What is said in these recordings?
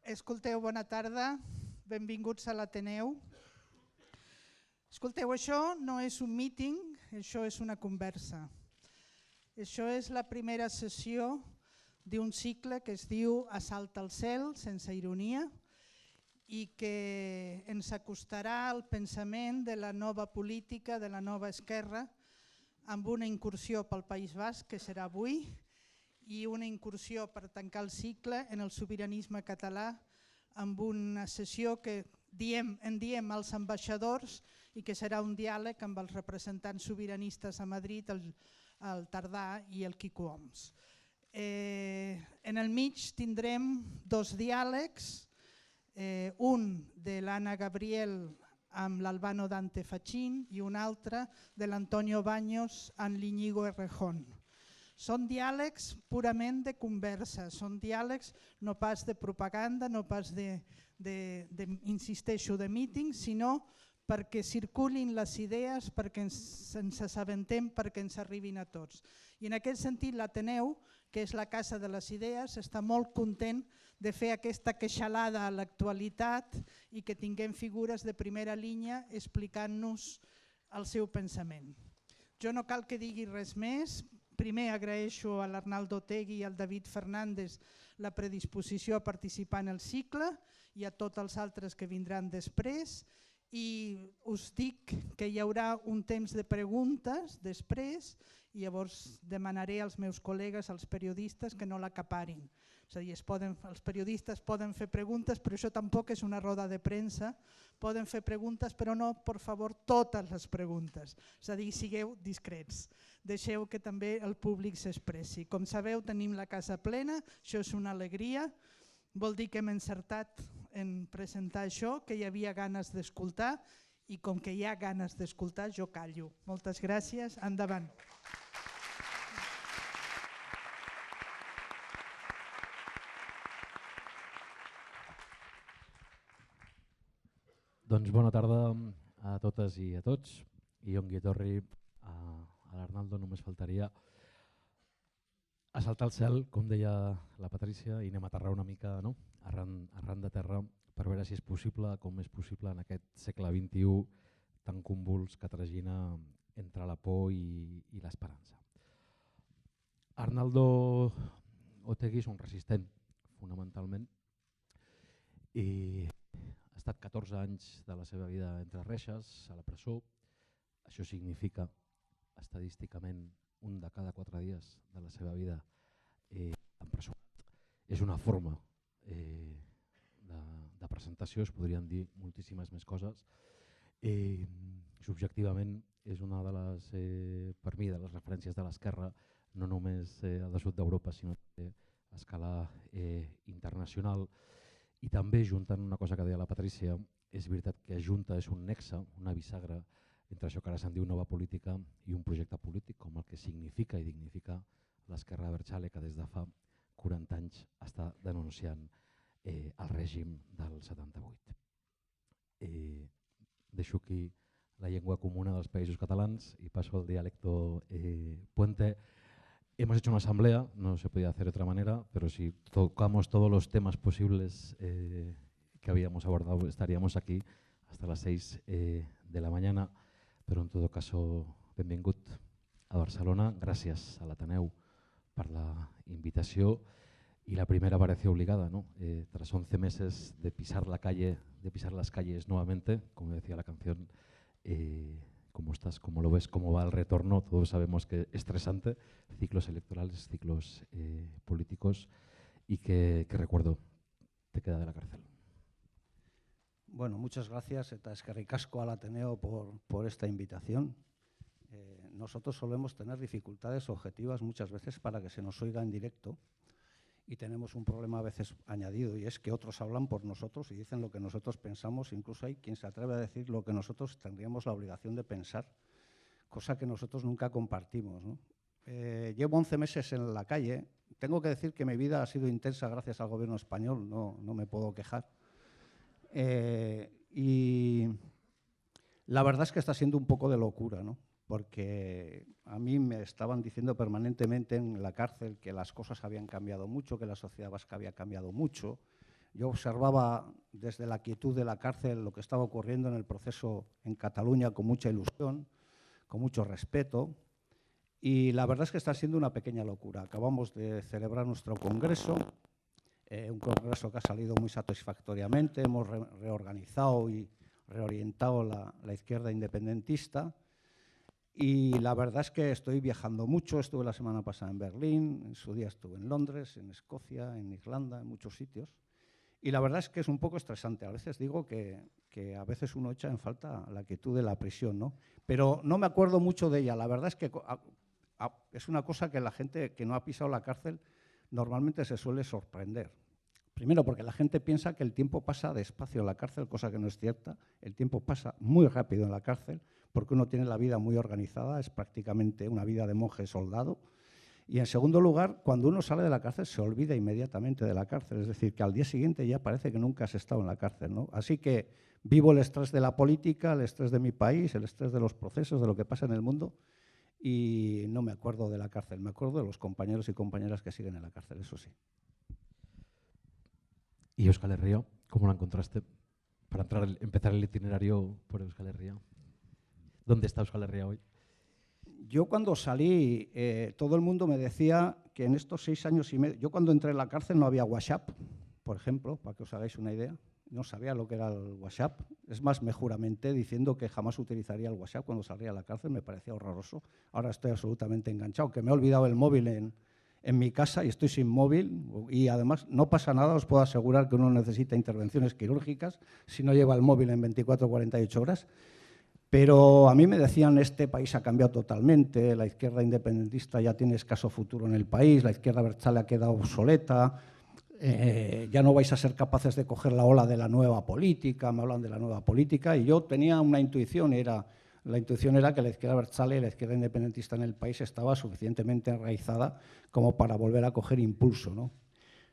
Escolteu, bona tarda, benvinguts a l'Ateneu. Escolteu, això no és un míting, això és una conversa. Això és la primera sessió d'un cicle que es diu Assalt al cel, sense ironia, i que ens acostarà al pensament de la nova política, de la nova esquerra, amb una incursió pel País Basc, que serà avui, i una incursió per tancar el cicle en el sobiranisme català amb una sessió que en diem els ambaixadors i que serà un diàleg amb els representants sobiranistes a Madrid, el Tardà i el Quico Homs. En el mig tindrem dos diàlegs, un de l'Anna Gabriel amb l'Albano Dante Fachin i un altre de l'Antonio Baños amb l'Iñigo Errejón. Són diàlegs purament de conversa, són diàlegs no pas de propaganda, no pas insisteixo, de míting, sinó perquè circulin les idees, perquè ens assabentem, perquè ens arribin a tots. I en aquest sentit l'Ateneu, que és la casa de les idees, està molt content de fer aquesta queixalada a l'actualitat i que tinguem figures de primera línia explicant-nos el seu pensament. Jo no cal que digui res més. Primer agraeixo a l'Arnaldo Otegui i al David Fernández la predisposició a participar en el cicle i a tots els altres que vindran després. I us dic que hi haurà un temps de preguntes després i llavors demanaré als meus col·legues, als periodistes, que no l'acaparin. És a dir, els periodistes poden fer preguntes, però això tampoc és una roda de premsa. Poden fer preguntes, però no, per favor, totes les preguntes. És a dir, sigueu discrets. Deixeu que també el públic s'expressi. Com sabeu, tenim la casa plena, això és una alegria. Vol dir que hem encertat en presentar això, que hi havia ganes d'escoltar i com que hi ha ganes d'escoltar, jo callo. Moltes gràcies, endavant. Doncs bona tarda a totes i a tots, i ongi torri a l'Arnaldo, només faltaria assaltar el cel, com deia la Patrícia, i anem a aterrar una mica arran de terra per veure si és possible, com és possible en aquest segle XXI tan convuls que tragina entre la por i l'esperança. Arnaldo Otegui és un resistent, fonamentalment, i ha estat 14 anys de la seva vida entre reixes, a la presó. Això significa, estadísticament, un de cada 4 dies de la seva vida empresonat. És una forma de presentació, es podrien dir moltíssimes més coses. Subjectivament és una de les, per mi, de les referències de l'esquerra, no només al sud d'Europa, sinó a escala internacional. I també, juntant una cosa que deia la Patrícia, és veritat que junta és un nexe, una bisagra, entre això que ara se'n diu nova política i un projecte polític com el que significa i dignifica l'esquerra Abertzale, que des de fa 40 anys està denunciant el règim del 78. Deixo aquí la llengua comuna dels països catalans y paso al dialecto puente. Hemos hecho una asamblea, no se podía hacer de otra manera, pero si tocamos todos los temas posibles que habíamos abordado, estaríamos aquí hasta las 6 de la mañana. Però en tot cas, benvingut a Barcelona. Gràcies a l'Ateneu per la invitació y la primera parece obligada, ¿no? Tras 11 meses de pisar la calle, de pisar las calles nuevamente, como decía la canción, ¿cómo estás? ¿Cómo lo ves? ¿Cómo va el retorno? Todos sabemos que es estresante, ciclos electorales, ciclos políticos, y que recuerdo te queda de la cárcel. Bueno, muchas gracias, eta eskerrik asko al Ateneo por esta invitación. Nosotros solemos tener dificultades objetivas muchas veces para que se nos oiga en directo y tenemos un problema a veces añadido, y es que otros hablan por nosotros y dicen lo que nosotros pensamos. Incluso hay quien se atreve a decir lo que nosotros tendríamos la obligación de pensar, cosa que nosotros nunca compartimos, ¿no? Llevo 11 meses en la calle. Tengo que decir que mi vida ha sido intensa gracias al gobierno español, no me puedo quejar. Y la verdad es que está siendo un poco de locura, ¿no? Porque a mí me estaban diciendo permanentemente en la cárcel que las cosas habían cambiado mucho, que la sociedad vasca había cambiado mucho, Yo observaba desde la quietud de la cárcel lo que estaba ocurriendo en el proceso en Cataluña con mucha ilusión, con mucho respeto, y la verdad es que está siendo una pequeña locura. Acabamos de celebrar nuestro congreso, un congreso que ha salido muy satisfactoriamente, hemos reorganizado y reorientado la izquierda independentista, y la verdad es que estoy viajando mucho. Estuve la semana pasada en Berlín, en su día estuve en Londres, en Escocia, en Irlanda, en muchos sitios. Y la verdad es que es un poco estresante. A veces digo que a veces uno echa en falta la quietud de la prisión, ¿no? Pero no me acuerdo mucho de ella. La verdad es que es una cosa que la gente que no ha pisado la cárcel normalmente se suele sorprender. Primero, porque la gente piensa que el tiempo pasa despacio en la cárcel, cosa que no es cierta. El tiempo pasa muy rápido en la cárcel, porque uno tiene la vida muy organizada, es prácticamente una vida de monje soldado. Y en segundo lugar, cuando uno sale de la cárcel se olvida inmediatamente de la cárcel, es decir, que al día siguiente ya parece que nunca has estado en la cárcel, ¿no? Así que vivo el estrés de la política, el estrés de mi país, el estrés de los procesos, de lo que pasa en el mundo, y no me acuerdo de la cárcel, me acuerdo de los compañeros y compañeras que siguen en la cárcel, eso sí. ¿Y Euskal Herria, cómo la encontraste para empezar el itinerario por Euskal Herria? ¿Dónde está Euskal Herria hoy? Yo cuando salí, todo el mundo me decía que en estos 6 años y medio, yo cuando entré en la cárcel no había WhatsApp, por ejemplo, para que os hagáis una idea, no sabía lo que era el WhatsApp. Es más, me juramenté diciendo que jamás utilizaría el WhatsApp cuando salía de la cárcel, me parecía horroroso. Ahora estoy absolutamente enganchado, que me he olvidado el móvil en mi casa y estoy sin móvil, y además no pasa nada, os puedo asegurar que uno necesita intervenciones quirúrgicas si no lleva el móvil en 24 o 48 horas. Pero a mí me decían, este país ha cambiado totalmente, la izquierda independentista ya tiene escaso futuro en el país, la izquierda abertzale ha quedado obsoleta, ya no vais a ser capaces de coger la ola de la nueva política, me hablan de la nueva política, y yo tenía una intuición, la intuición era que la izquierda abertzale y la izquierda independentista en el país estaba suficientemente enraizada como para volver a coger impulso, ¿no?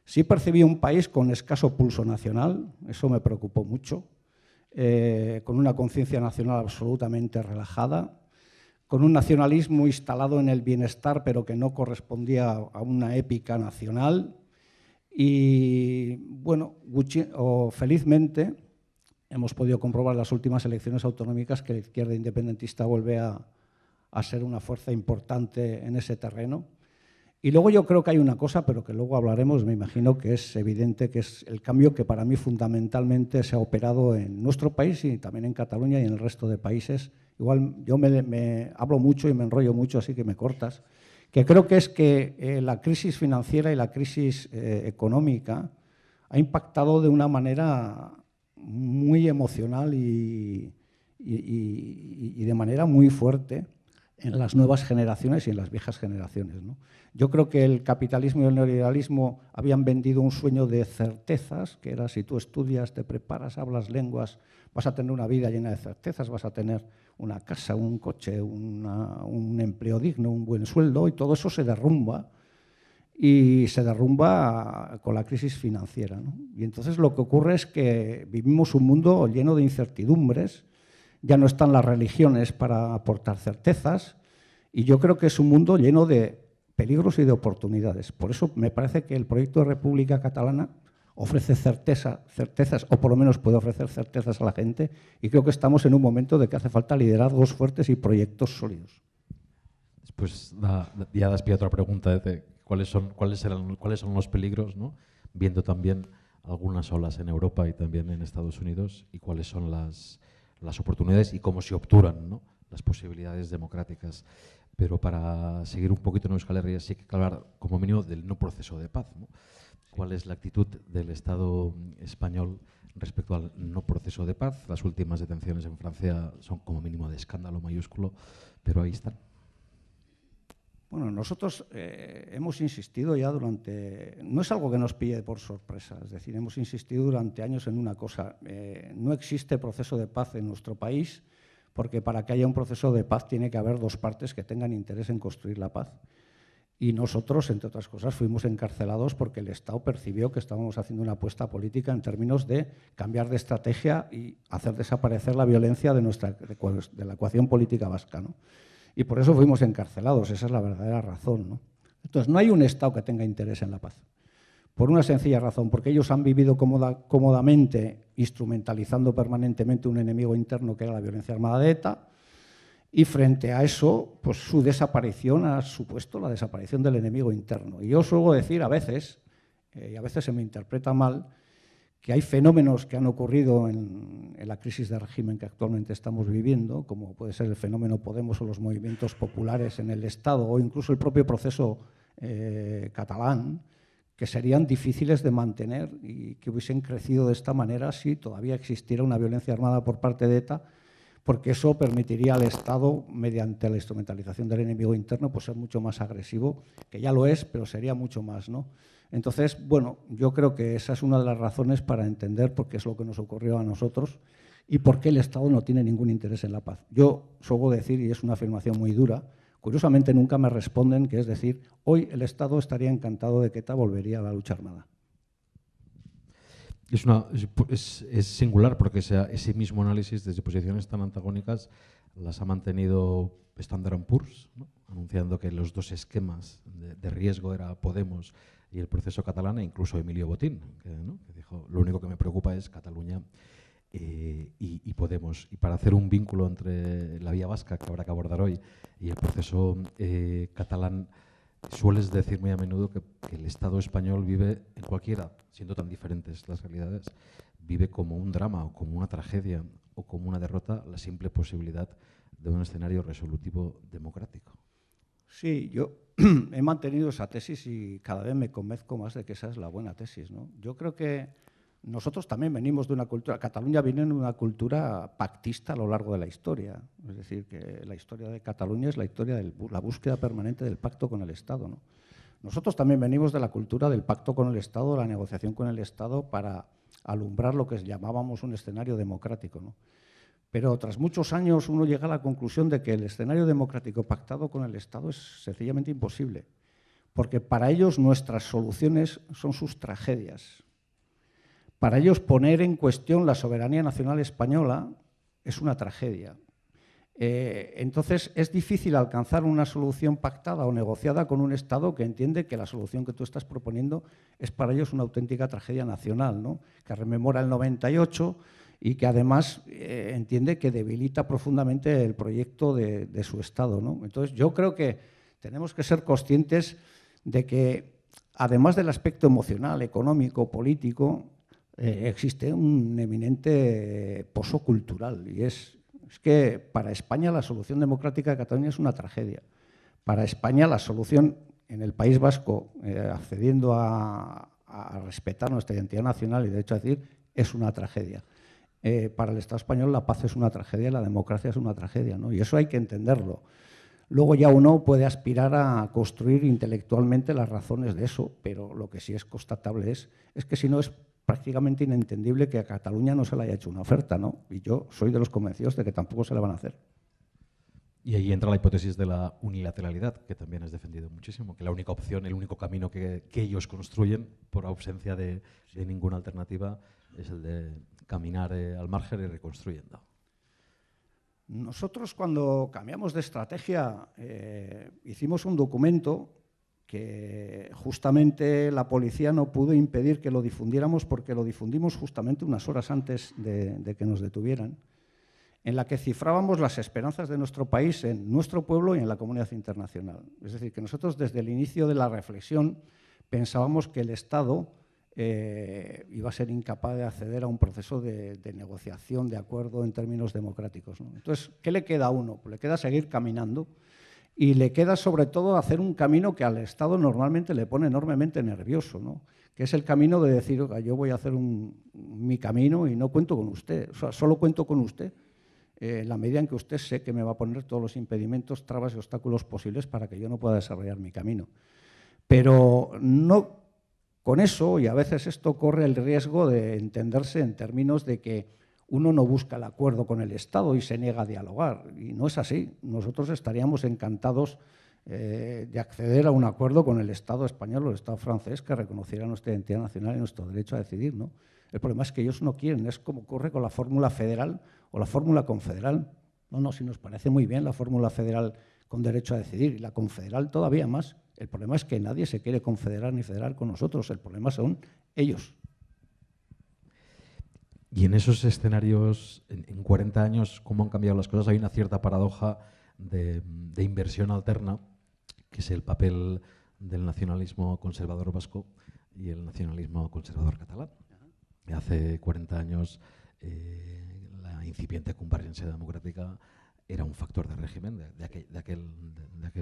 Sí percibí un país con escaso pulso nacional, eso me preocupó mucho. Con una conciencia nacional absolutamente relajada, con un nacionalismo instalado en el bienestar, pero que no correspondía a una épica nacional. Y bueno, felizmente hemos podido comprobar en las últimas elecciones autonómicas que la izquierda independentista vuelve a ser una fuerza importante en ese terreno. Y luego yo creo que hay una cosa, pero que luego hablaremos, me imagino que es evidente, que es el cambio que para mí fundamentalmente se ha operado en nuestro país y también en Cataluña y en el resto de países. Igual yo me hablo mucho y me enrollo mucho, así que me cortas, que creo que es que la crisis financiera y la crisis económica ha impactado de una manera muy emocional y de manera muy fuerte en las nuevas generaciones y en las viejas generaciones, ¿no? Yo creo que el capitalismo y el neoliberalismo habían vendido un sueño de certezas, que era si tú estudias, te preparas, hablas lenguas, vas a tener una vida llena de certezas, vas a tener una casa, un coche, un empleo digno, un buen sueldo, y todo eso se derrumba, y se derrumba con la crisis financiera, ¿no? Y entonces lo que ocurre es que vivimos un mundo lleno de incertidumbres. Ya no están las religiones para aportar certezas, y yo creo que es un mundo lleno de peligros y de oportunidades. Por eso me parece que el proyecto de República Catalana ofrece certezas, o por lo menos puede ofrecer certezas a la gente, y creo que estamos en un momento de que hace falta liderazgos fuertes y proyectos sólidos. Después ya das pie a otra pregunta de cuáles son los peligros, ¿no? Viendo también algunas olas en Europa y también en Estados Unidos, y cuáles son las oportunidades y cómo se obturan, ¿no?, las posibilidades democráticas. Pero para seguir un poquito en Euskal Herria sí hay que hablar como mínimo del no proceso de paz, ¿no? ¿Cuál es la actitud del Estado español respecto al no proceso de paz? Las últimas detenciones en Francia son como mínimo de escándalo mayúsculo, pero ahí están. Bueno, nosotros hemos insistido ya durante… No es algo que nos pille por sorpresa, es decir, hemos insistido durante años en una cosa. No existe proceso de paz en nuestro país, porque para que haya un proceso de paz tiene que haber dos partes que tengan interés en construir la paz. Y nosotros, entre otras cosas, fuimos encarcelados porque el Estado percibió que estábamos haciendo una apuesta política en términos de cambiar de estrategia y hacer desaparecer la violencia de la ecuación política vasca, ¿no? Y por eso fuimos encarcelados, esa es la verdadera razón, ¿no? Entonces, no hay un Estado que tenga interés en la paz. Por una sencilla razón, porque ellos han vivido cómodamente instrumentalizando permanentemente un enemigo interno que era la violencia armada de ETA, y frente a eso, pues su desaparición ha supuesto la desaparición del enemigo interno. Y yo suelo decir a veces, y a veces se me interpreta mal, que hay fenómenos que han ocurrido en la crisis de régimen que actualmente estamos viviendo, como puede ser el fenómeno Podemos o los movimientos populares en el Estado, o incluso el propio proceso catalán, que serían difíciles de mantener y que hubiesen crecido de esta manera si todavía existiera una violencia armada por parte de ETA, porque eso permitiría al Estado, mediante la instrumentalización del enemigo interno, pues ser mucho más agresivo, que ya lo es, pero sería mucho más, ¿no? Entonces, bueno, yo creo que esa es una de las razones para entender por qué es lo que nos ocurrió a nosotros y por qué el Estado no tiene ningún interés en la paz. Yo suelo decir, y es una afirmación muy dura, curiosamente nunca me responden, que es decir, hoy el Estado estaría encantado de que ETA volvería a la lucha armada. Es singular porque ese mismo análisis desde posiciones tan antagónicas las ha mantenido Standard & Poor's, ¿no? Anunciando que los dos esquemas de riesgo era Podemos y el proceso catalán, e incluso Emilio Botín, ¿no? Que dijo, lo único que me preocupa es Cataluña y Podemos. Y para hacer un vínculo entre la vía vasca, que habrá que abordar hoy, y el proceso catalán, sueles decir muy a menudo que el Estado español vive en cualquiera, siendo tan diferentes las realidades, vive como un drama o como una tragedia o como una derrota la simple posibilidad de un escenario resolutivo democrático. Sí, yo he mantenido esa tesis y cada vez me convenzco más de que esa es la buena tesis, ¿no? Yo creo que nosotros también venimos de una cultura, Cataluña viene de una cultura pactista a lo largo de la historia. Es decir, que la historia de Cataluña es la historia de la búsqueda permanente del pacto con el Estado, ¿no? Nosotros también venimos de la cultura del pacto con el Estado, la negociación con el Estado para alumbrar lo que llamábamos un escenario democrático, ¿no? Pero tras muchos años uno llega a la conclusión de que el escenario democrático pactado con el Estado es sencillamente imposible, porque para ellos nuestras soluciones son sus tragedias. Para ellos poner en cuestión la soberanía nacional española es una tragedia. Entonces es difícil alcanzar una solución pactada o negociada con un Estado que entiende que la solución que tú estás proponiendo es para ellos una auténtica tragedia nacional, ¿no? Que rememora el 98 y que además entiende que debilita profundamente el proyecto de su Estado, ¿no? Entonces yo creo que tenemos que ser conscientes de que además del aspecto emocional, económico, político, existe un eminente pozo cultural y es que para España la solución democrática de Cataluña es una tragedia. Para España la solución en el País Vasco, accediendo a respetar nuestra identidad nacional y derecho a decidir, es una tragedia. Para el Estado español la paz es una tragedia, la democracia es una tragedia, ¿no? Y eso hay que entenderlo. Luego ya uno puede aspirar a construir intelectualmente las razones de eso, pero lo que sí es constatable es que si no es prácticamente inentendible que a Cataluña no se le haya hecho una oferta, ¿no? Y yo soy de los convencidos de que tampoco se le van a hacer. Y ahí entra la hipótesis de la unilateralidad, que también es defendido muchísimo, que la única opción, el único camino que ellos construyen por ausencia de ninguna alternativa es el de caminar al margen y reconstruyendo. Nosotros cuando cambiamos de estrategia hicimos un documento que justamente la policía no pudo impedir que lo difundiéramos porque lo difundimos justamente unas horas antes de que nos detuvieran, en la que cifrábamos las esperanzas de nuestro país en nuestro pueblo y en la comunidad internacional. Es decir, que nosotros desde el inicio de la reflexión pensábamos que el Estado iba a ser incapaz de acceder a un proceso de negociación, de acuerdo en términos democráticos, ¿no? Entonces, ¿qué le queda a uno? Pues le queda seguir caminando y le queda sobre todo hacer un camino que al Estado normalmente le pone enormemente nervioso, ¿no? Que es el camino de decir, oiga, yo voy a hacer mi camino y no cuento con usted, o sea, solo cuento con usted en la medida en que usted sé que me va a poner todos los impedimentos, trabas y obstáculos posibles para que yo no pueda desarrollar mi camino. Pero no con eso, y a veces esto corre el riesgo de entenderse en términos de que uno no busca el acuerdo con el Estado y se niega a dialogar. Y no es así. Nosotros estaríamos encantados de acceder a un acuerdo con el Estado español o el Estado francés que reconociera nuestra identidad nacional y nuestro derecho a decidir, ¿no? El problema es que ellos no quieren. Es como ocurre con la fórmula federal o la fórmula confederal. No, si nos parece muy bien la fórmula federal con derecho a decidir y la confederal todavía más. El problema es que nadie se quiere confederar ni federar con nosotros. El problema son ellos. Y en esos escenarios, en 40 años, ¿cómo han cambiado las cosas? Hay una cierta paradoja de inversión alterna, que es el papel del nacionalismo conservador vasco y el nacionalismo conservador catalán. Hace 40 años la incipiente convergencia democrática era un factor de régimen de aquel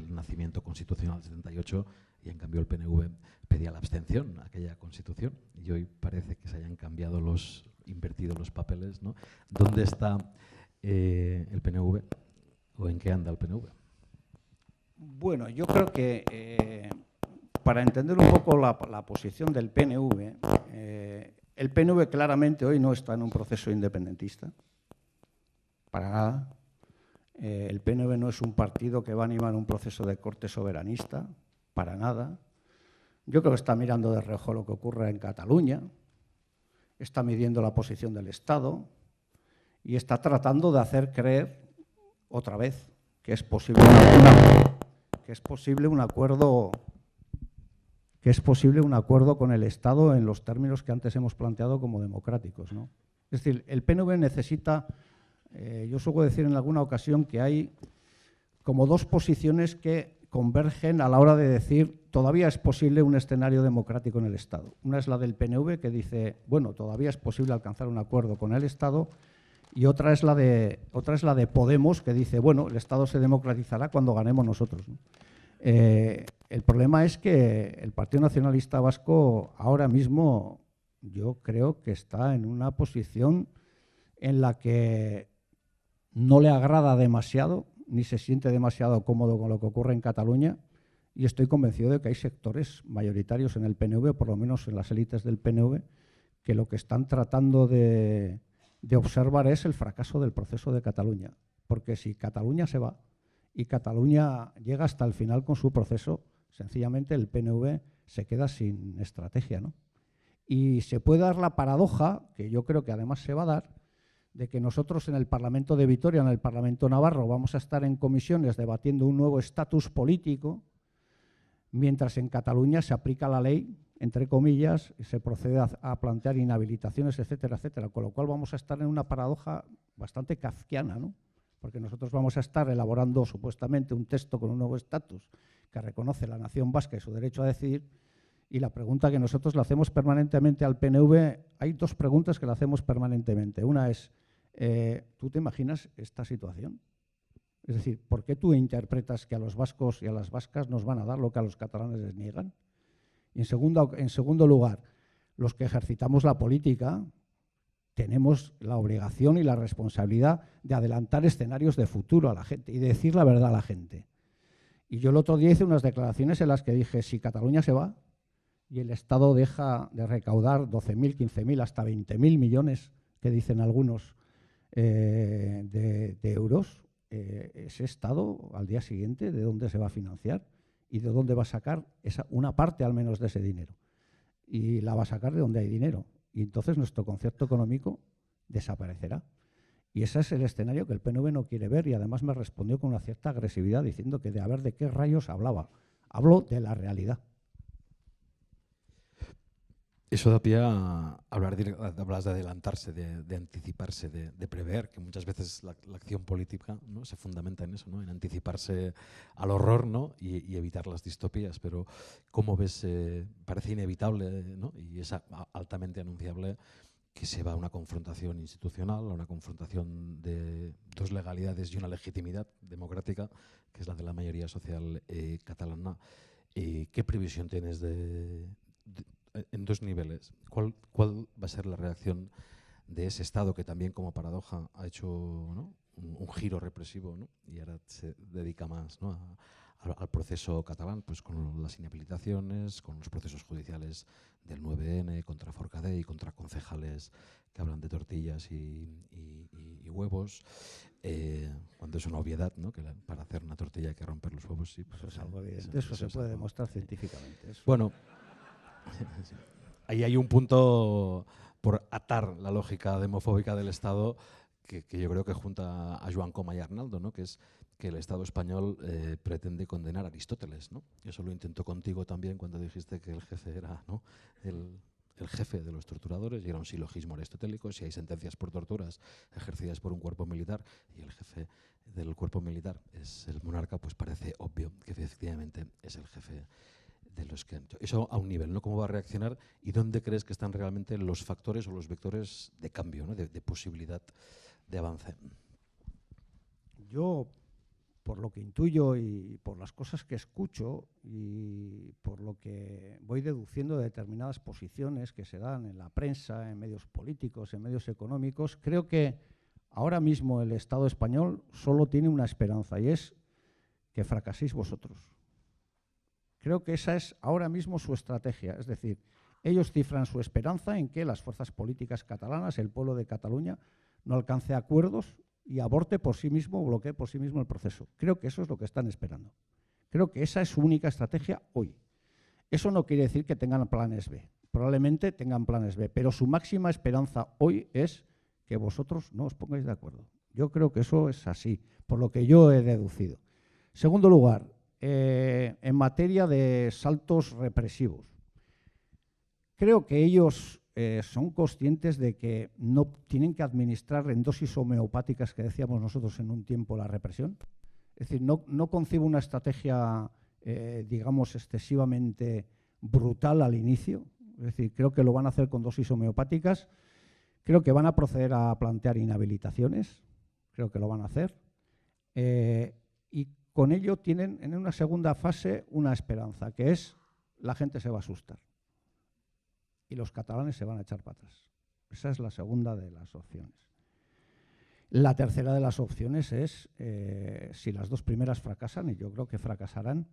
nacimiento constitucional del 78, y en cambio el PNV pedía la abstención a aquella constitución, y hoy parece que se hayan invertido los papeles, ¿no? ¿Dónde está el PNV o en qué anda el PNV? Bueno, yo creo que para entender un poco la posición del PNV, el PNV claramente hoy no está en un proceso independentista, para nada. El PNV no es un partido que va a animar un proceso de corte soberanista, para nada. Yo creo que está mirando de reojo lo que ocurre en Cataluña, está midiendo la posición del Estado y está tratando de hacer creer otra vez que es posible un acuerdo con el Estado en los términos que antes hemos planteado como democráticos, ¿no? Es decir, el PNV necesita, yo suelo decir en alguna ocasión que hay como dos posiciones que convergen a la hora de decir todavía es posible un escenario democrático en el Estado. Una es la del PNV, que dice, bueno, todavía es posible alcanzar un acuerdo con el Estado, y otra es la de Podemos, que dice, bueno, el Estado se democratizará cuando ganemos nosotros, ¿no? El problema es que el Partido Nacionalista Vasco ahora mismo yo creo que está en una posición en la que no le agrada demasiado, ni se siente demasiado cómodo con lo que ocurre en Cataluña, y estoy convencido de que hay sectores mayoritarios en el PNV, por lo menos en las élites del PNV, que lo que están tratando de observar es el fracaso del proceso de Cataluña. Porque si Cataluña se va y Cataluña llega hasta el final con su proceso, sencillamente el PNV se queda sin estrategia, ¿no? Y se puede dar la paradoja, que yo creo que además se va a dar, de que nosotros en el Parlamento de Vitoria, en el Parlamento Navarro, vamos a estar en comisiones debatiendo un nuevo estatus político, mientras en Cataluña se aplica la ley, entre comillas, y se procede a plantear inhabilitaciones, etcétera, etcétera. Con lo cual vamos a estar en una paradoja bastante kafkiana, ¿no? Porque nosotros vamos a estar elaborando supuestamente un texto con un nuevo estatus que reconoce la nación vasca y su derecho a decidir, y la pregunta que nosotros le hacemos permanentemente al PNV, hay dos preguntas que le hacemos permanentemente. Una es, ¿tú te imaginas esta situación? Es decir, ¿por qué tú interpretas que a los vascos y a las vascas nos van a dar lo que a los catalanes les niegan? Y en segundo lugar, los que ejercitamos la política tenemos la obligación y la responsabilidad de adelantar escenarios de futuro a la gente y de decir la verdad a la gente. Y yo el otro día hice unas declaraciones en las que dije, si Cataluña se va y el Estado deja de recaudar 12.000, 15.000, hasta 20.000 millones, que dicen algunos, de euros, ese Estado al día siguiente, ¿de dónde se va a financiar? ¿Y de dónde va a sacar una parte al menos de ese dinero? Y la va a sacar de donde hay dinero. Y entonces nuestro concierto económico desaparecerá. Y ese es el escenario que el PNV no quiere ver, y además me respondió con una cierta agresividad diciendo que de a ver de qué rayos hablaba. Hablo de la realidad. Eso da pie a hablar hablas de adelantarse, de anticiparse, de prever, que muchas veces la acción política, ¿no?, se fundamenta en eso, ¿no?, en anticiparse al horror, ¿no?, y evitar las distopías. Pero ¿cómo ves? Parece inevitable, ¿no?, y es altamente anunciable que se va a una confrontación institucional, a una confrontación de dos legalidades y una legitimidad democrática, que es la de la mayoría social catalana. ¿Qué previsión tienes en dos niveles? ¿Cuál va a ser la reacción de ese Estado que también, como paradoja, ha hecho, ¿no?, un giro represivo, ¿no?, y ahora se dedica más, ¿no?, al proceso catalán, pues con las inhabilitaciones, con los procesos judiciales del 9N contra Forcadell y contra concejales que hablan de tortillas y huevos, cuando es una obviedad, ¿no?, que para hacer una tortilla hay que romper los huevos. Sí, pues eso es algo evidente. Eso se puede demostrar científicamente. Eso. Bueno, ahí hay un punto por atar la lógica demofóbica del Estado que yo creo que junta a Joan Coma y Arnaldo, ¿no?, que es que el Estado español pretende condenar a Aristóteles, ¿no? Eso lo intentó contigo también cuando dijiste que el jefe era, ¿no?, el jefe de los torturadores, y era un silogismo aristotélico. Si hay sentencias por torturas ejercidas por un cuerpo militar y el jefe del cuerpo militar es el monarca, pues parece obvio que efectivamente es el jefe de los que han hecho. Eso a un nivel, ¿no? ¿Cómo va a reaccionar y dónde crees que están realmente los factores o los vectores de cambio, ¿no?, de posibilidad de avance? Yo, por lo que intuyo y por las cosas que escucho y por lo que voy deduciendo de determinadas posiciones que se dan en la prensa, en medios políticos, en medios económicos, creo que ahora mismo el Estado español solo tiene una esperanza, y es que fracaséis vosotros. Creo que esa es ahora mismo su estrategia. Es decir, ellos cifran su esperanza en que las fuerzas políticas catalanas, el pueblo de Cataluña, no alcance acuerdos y aborte por sí mismo o bloquee por sí mismo el proceso. Creo que eso es lo que están esperando. Creo que esa es su única estrategia hoy. Eso no quiere decir que tengan planes B. Probablemente tengan planes B, pero su máxima esperanza hoy es que vosotros no os pongáis de acuerdo. Yo creo que eso es así, por lo que yo he deducido. Segundo lugar, en materia de saltos represivos. Creo que ellos son conscientes de que no tienen que administrar en dosis homeopáticas, que decíamos nosotros en un tiempo, la represión. Es decir, no concibo una estrategia, digamos, excesivamente brutal al inicio. Es decir, creo que lo van a hacer con dosis homeopáticas. Creo que van a proceder a plantear inhabilitaciones. Creo que lo van a hacer. Y con ello tienen en una segunda fase una esperanza, que es la gente se va a asustar y los catalanes se van a echar para atrás. Esa es la segunda de las opciones. La tercera de las opciones es, si las dos primeras fracasan, y yo creo que fracasarán,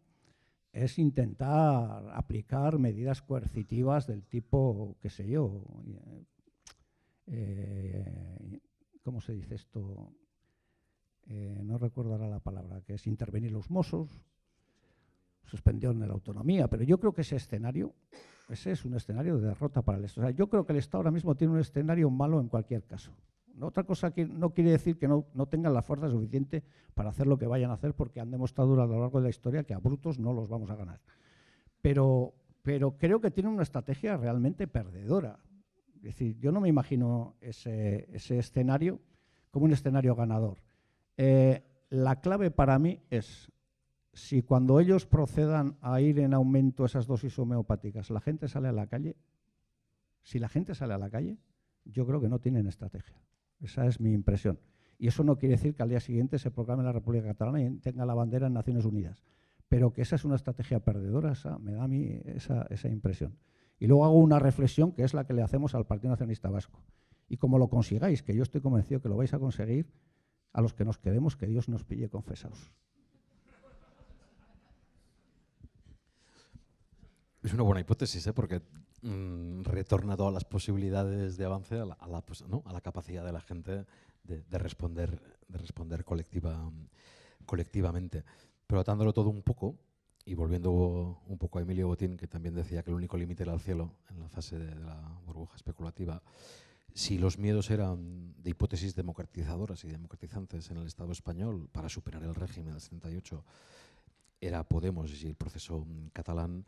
es intentar aplicar medidas coercitivas del tipo, qué sé yo, ¿cómo se dice esto? No recuerdo ahora la palabra, que es intervenir los Mossos, suspensión de la autonomía, pero yo creo que ese es un escenario de derrota para el Estado. O sea, yo creo que el Estado ahora mismo tiene un escenario malo en cualquier caso. Otra cosa que no quiere decir que no tengan la fuerza suficiente para hacer lo que vayan a hacer, porque han demostrado a lo largo de la historia que a brutos no los vamos a ganar. Pero creo que tienen una estrategia realmente perdedora. Es decir, yo no me imagino ese escenario como un escenario ganador. La clave para mí es, si cuando ellos procedan a ir en aumento esas dosis homeopáticas, la gente sale a la calle, si la gente sale a la calle, yo creo que no tienen estrategia. Esa es mi impresión. Y eso no quiere decir que al día siguiente se proclame la República Catalana y tenga la bandera en Naciones Unidas. Pero que esa es una estrategia perdedora, me da a mí esa impresión. Y luego hago una reflexión que es la que le hacemos al Partido Nacionalista Vasco. Y como lo consigáis, que yo estoy convencido que lo vais a conseguir, a los que nos quedemos, que Dios nos pille confesados. Es una buena hipótesis, porque retorna todas las posibilidades de avance a la capacidad de la gente de responder colectivamente. Pero atándolo todo un poco, y volviendo un poco a Emilio Botín, que también decía que el único límite era el cielo en la fase de la burbuja especulativa, si los miedos eran de hipótesis democratizadoras y democratizantes en el Estado español para superar el régimen del 78, era Podemos y el proceso catalán,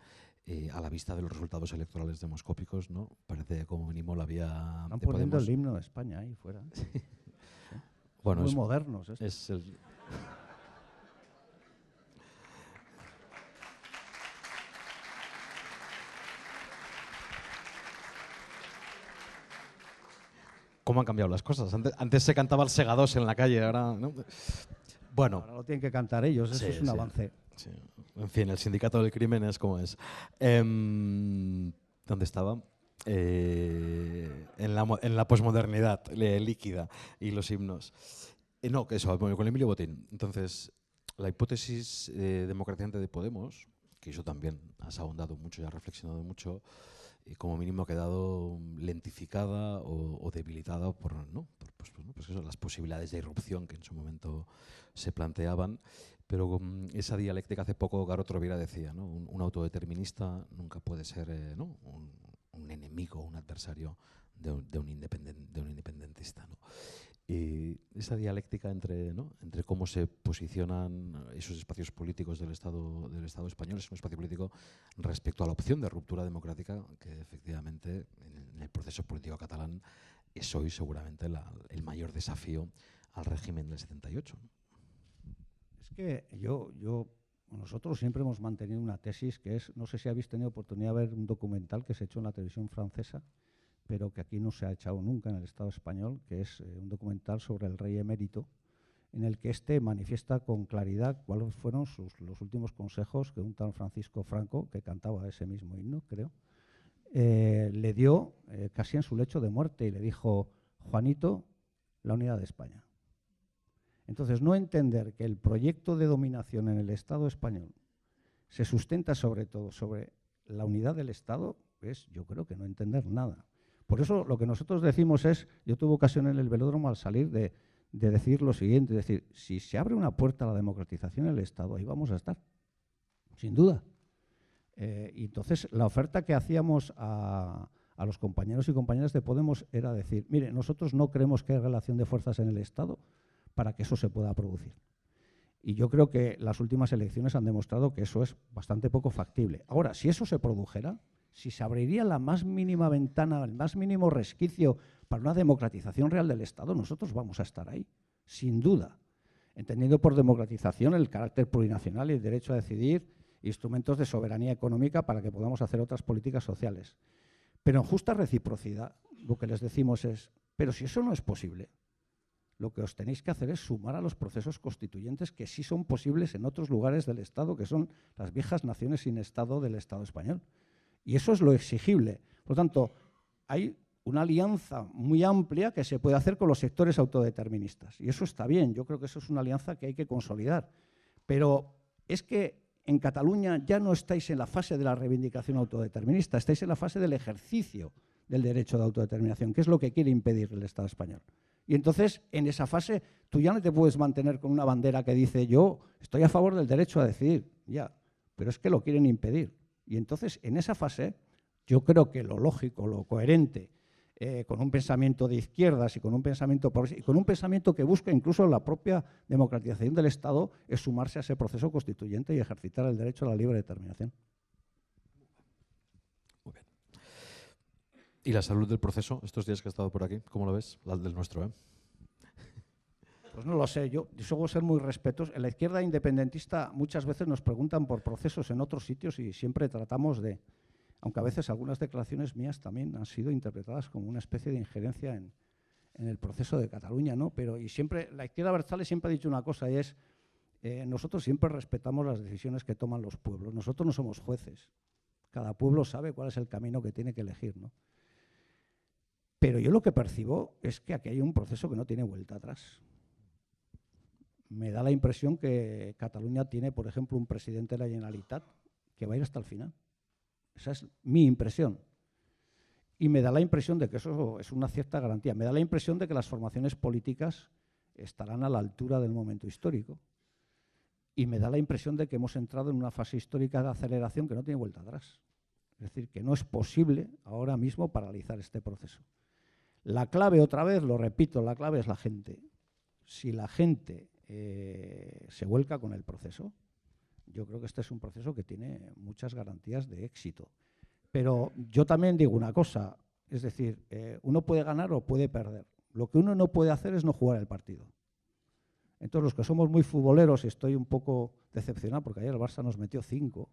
a la vista de los resultados electorales demoscópicos, ¿no? Parece como mínimo la vía Están de poniendo Podemos. el himno de España ahí fuera. Sí. Bueno, muy modernos. Es el... ¿Cómo han cambiado las cosas? Antes se cantaba el Sega 2 en la calle, ahora... ¿no? Bueno. Ahora lo tienen que cantar ellos, eso es un avance. Sí. En fin, el sindicato del crimen es como es. ¿Dónde estaba? En la posmodernidad líquida y los himnos. No, que eso, con Emilio Botín. Entonces, la hipótesis democratizante de Podemos, que eso también has ahondado mucho y has reflexionado mucho, y como mínimo ha quedado lentificada o debilitada por eso, las posibilidades de irrupción que en su momento se planteaban. Pero con esa dialéctica, hace poco Garot Rovira decía, ¿no? Un autodeterminista nunca puede ser un enemigo, un adversario de un independentista, ¿no? esa dialéctica entre, ¿no?, entre cómo se posicionan esos espacios políticos del Estado español, es un espacio político respecto a la opción de ruptura democrática que efectivamente en el proceso político catalán es hoy seguramente el mayor desafío al régimen del 78. Es que nosotros siempre hemos mantenido una tesis que es, no sé si habéis tenido oportunidad de ver un documental que se ha hecho en la televisión francesa, pero que aquí no se ha echado nunca en el Estado español, que es un documental sobre el rey emérito, en el que manifiesta con claridad cuáles fueron los últimos consejos que un tal Francisco Franco, que cantaba ese mismo himno, creo, le dio casi en su lecho de muerte y le dijo: Juanito, la unidad de España. Entonces, no entender que el proyecto de dominación en el Estado español se sustenta sobre todo sobre la unidad del Estado es, yo creo, que no entender nada. Por eso lo que nosotros decimos es, yo tuve ocasión en el velódromo al salir de decir lo siguiente, es decir, si se abre una puerta a la democratización en el Estado, ahí vamos a estar, sin duda. Y entonces la oferta que hacíamos a los compañeros y compañeras de Podemos era decir, mire, nosotros no creemos que hay relación de fuerzas en el Estado para que eso se pueda producir. Y yo creo que las últimas elecciones han demostrado que eso es bastante poco factible. Ahora, si eso se produjera, si se abriría la más mínima ventana, el más mínimo resquicio para una democratización real del Estado, nosotros vamos a estar ahí, sin duda. Entendiendo por democratización el carácter plurinacional y el derecho a decidir, instrumentos de soberanía económica para que podamos hacer otras políticas sociales. Pero en justa reciprocidad, lo que les decimos es, pero si eso no es posible, lo que os tenéis que hacer es sumar a los procesos constituyentes que sí son posibles en otros lugares del Estado, que son las viejas naciones sin Estado del Estado español. Y eso es lo exigible. Por lo tanto, hay una alianza muy amplia que se puede hacer con los sectores autodeterministas. Y eso está bien, yo creo que eso es una alianza que hay que consolidar. Pero es que en Cataluña ya no estáis en la fase de la reivindicación autodeterminista, estáis en la fase del ejercicio del derecho de autodeterminación, que es lo que quiere impedir el Estado español. Y entonces, en esa fase, tú ya no te puedes mantener con una bandera que dice yo estoy a favor del derecho a decidir, ya, pero es que lo quieren impedir. Y entonces, en esa fase, yo creo que lo lógico, lo coherente, con un pensamiento de izquierdas y con un pensamiento que busca incluso la propia democratización del Estado, es sumarse a ese proceso constituyente y ejercitar el derecho a la libre determinación. Muy bien. ¿Y la salud del proceso, estos días que ha estado por aquí, cómo lo ves? La del nuestro, Pues no lo sé, yo suelo ser muy respetuoso. En la izquierda independentista muchas veces nos preguntan por procesos en otros sitios y siempre tratamos de, aunque a veces algunas declaraciones mías también han sido interpretadas como una especie de injerencia en el proceso de Cataluña, ¿no? Y siempre, la izquierda abertzale siempre ha dicho una cosa y es, nosotros siempre respetamos las decisiones que toman los pueblos, nosotros no somos jueces, cada pueblo sabe cuál es el camino que tiene que elegir, ¿no? Pero yo lo que percibo es que aquí hay un proceso que no tiene vuelta atrás. Me da la impresión que Cataluña tiene, por ejemplo, un presidente de la Generalitat que va a ir hasta el final. Esa es mi impresión. Y me da la impresión de que eso es una cierta garantía. Me da la impresión de que las formaciones políticas estarán a la altura del momento histórico. Y me da la impresión de que hemos entrado en una fase histórica de aceleración que no tiene vuelta atrás. Es decir, que no es posible ahora mismo paralizar este proceso. La clave, otra vez, lo repito, la clave es la gente. Si la gente se vuelca con el proceso, yo creo que este es un proceso que tiene muchas garantías de éxito. Pero yo también digo una cosa, es decir, uno puede ganar o puede perder. Lo que uno no puede hacer es no jugar el partido. Entonces, los que somos muy futboleros, estoy un poco decepcionado porque ayer el Barça nos metió 5.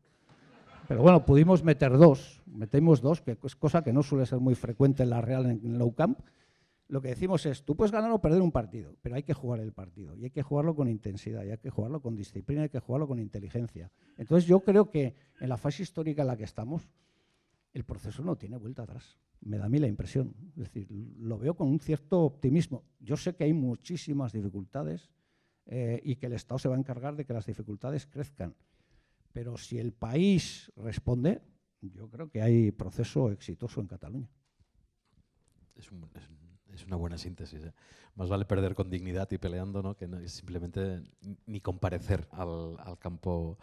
Pero bueno, pudimos meter 2, metimos 2, que es cosa que no suele ser muy frecuente en la Real en Nou Camp. Lo que decimos es, tú puedes ganar o perder un partido, pero hay que jugar el partido y hay que jugarlo con intensidad, y hay que jugarlo con disciplina, hay que jugarlo con inteligencia. Entonces yo creo que en la fase histórica en la que estamos, el proceso no tiene vuelta atrás. Me da a mí la impresión. Es decir, lo veo con un cierto optimismo. Yo sé que hay muchísimas dificultades y que el Estado se va a encargar de que las dificultades crezcan. Pero si el país responde, yo creo que hay proceso exitoso en Cataluña. Es una buena síntesis. Más vale perder con dignidad y peleando, ¿no?, que no, simplemente ni comparecer al campo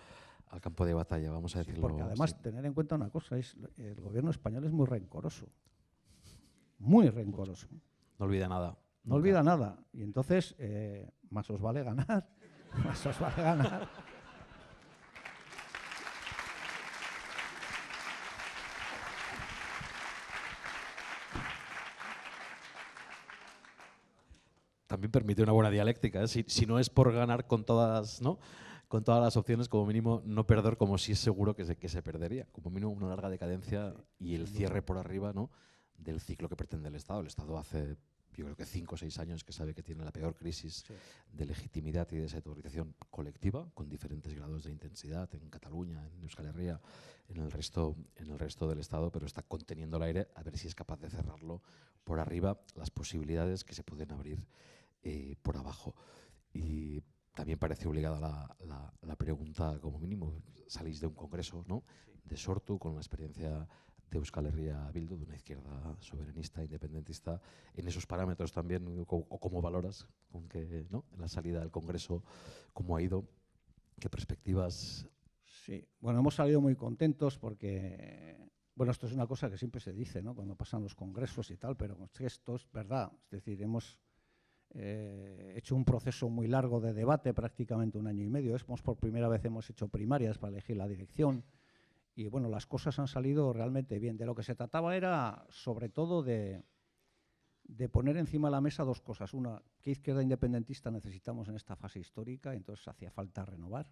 de batalla, vamos a decirlo. Sí, porque además sí. Tener en cuenta una cosa, el gobierno español es muy rencoroso. Muy rencoroso. No olvida nada. No olvida nada. Y entonces, más os vale ganar. Más os vale ganar. También permite una buena dialéctica, ¿eh? Si no es por ganar con todas, ¿no?, con todas las opciones, como mínimo no perder, como si es seguro que se perdería. Como mínimo una larga decadencia y el cierre por arriba, ¿no?, del ciclo que pretende el Estado. El Estado hace, yo creo que 5 o 6 años que sabe que tiene la peor crisis de legitimidad y desautorización colectiva, con diferentes grados de intensidad en Cataluña, en Euskal Herria, en el resto del Estado, pero está conteniendo el aire a ver si es capaz de cerrarlo por arriba, las posibilidades que se pueden abrir por abajo. Y también parece obligada la pregunta, como mínimo, salís de un congreso, ¿no?, de Sortu, con la experiencia de Euskal Herria Bildu, de una izquierda soberanista, independentista, en esos parámetros también, o cómo valoras con que, ¿no?, en la salida del congreso, cómo ha ido, qué perspectivas. Sí, bueno, hemos salido muy contentos porque, bueno, esto es una cosa que siempre se dice, ¿no?, cuando pasan los congresos y tal, pero esto es verdad. Es decir, hemos hecho un proceso muy largo de debate, prácticamente 1 año y medio. Por primera vez hemos hecho primarias para elegir la dirección y bueno, las cosas han salido realmente bien. De lo que se trataba era sobre todo de poner encima de la mesa 2 cosas. Una, ¿qué izquierda independentista necesitamos en esta fase histórica? Entonces hacía falta renovar.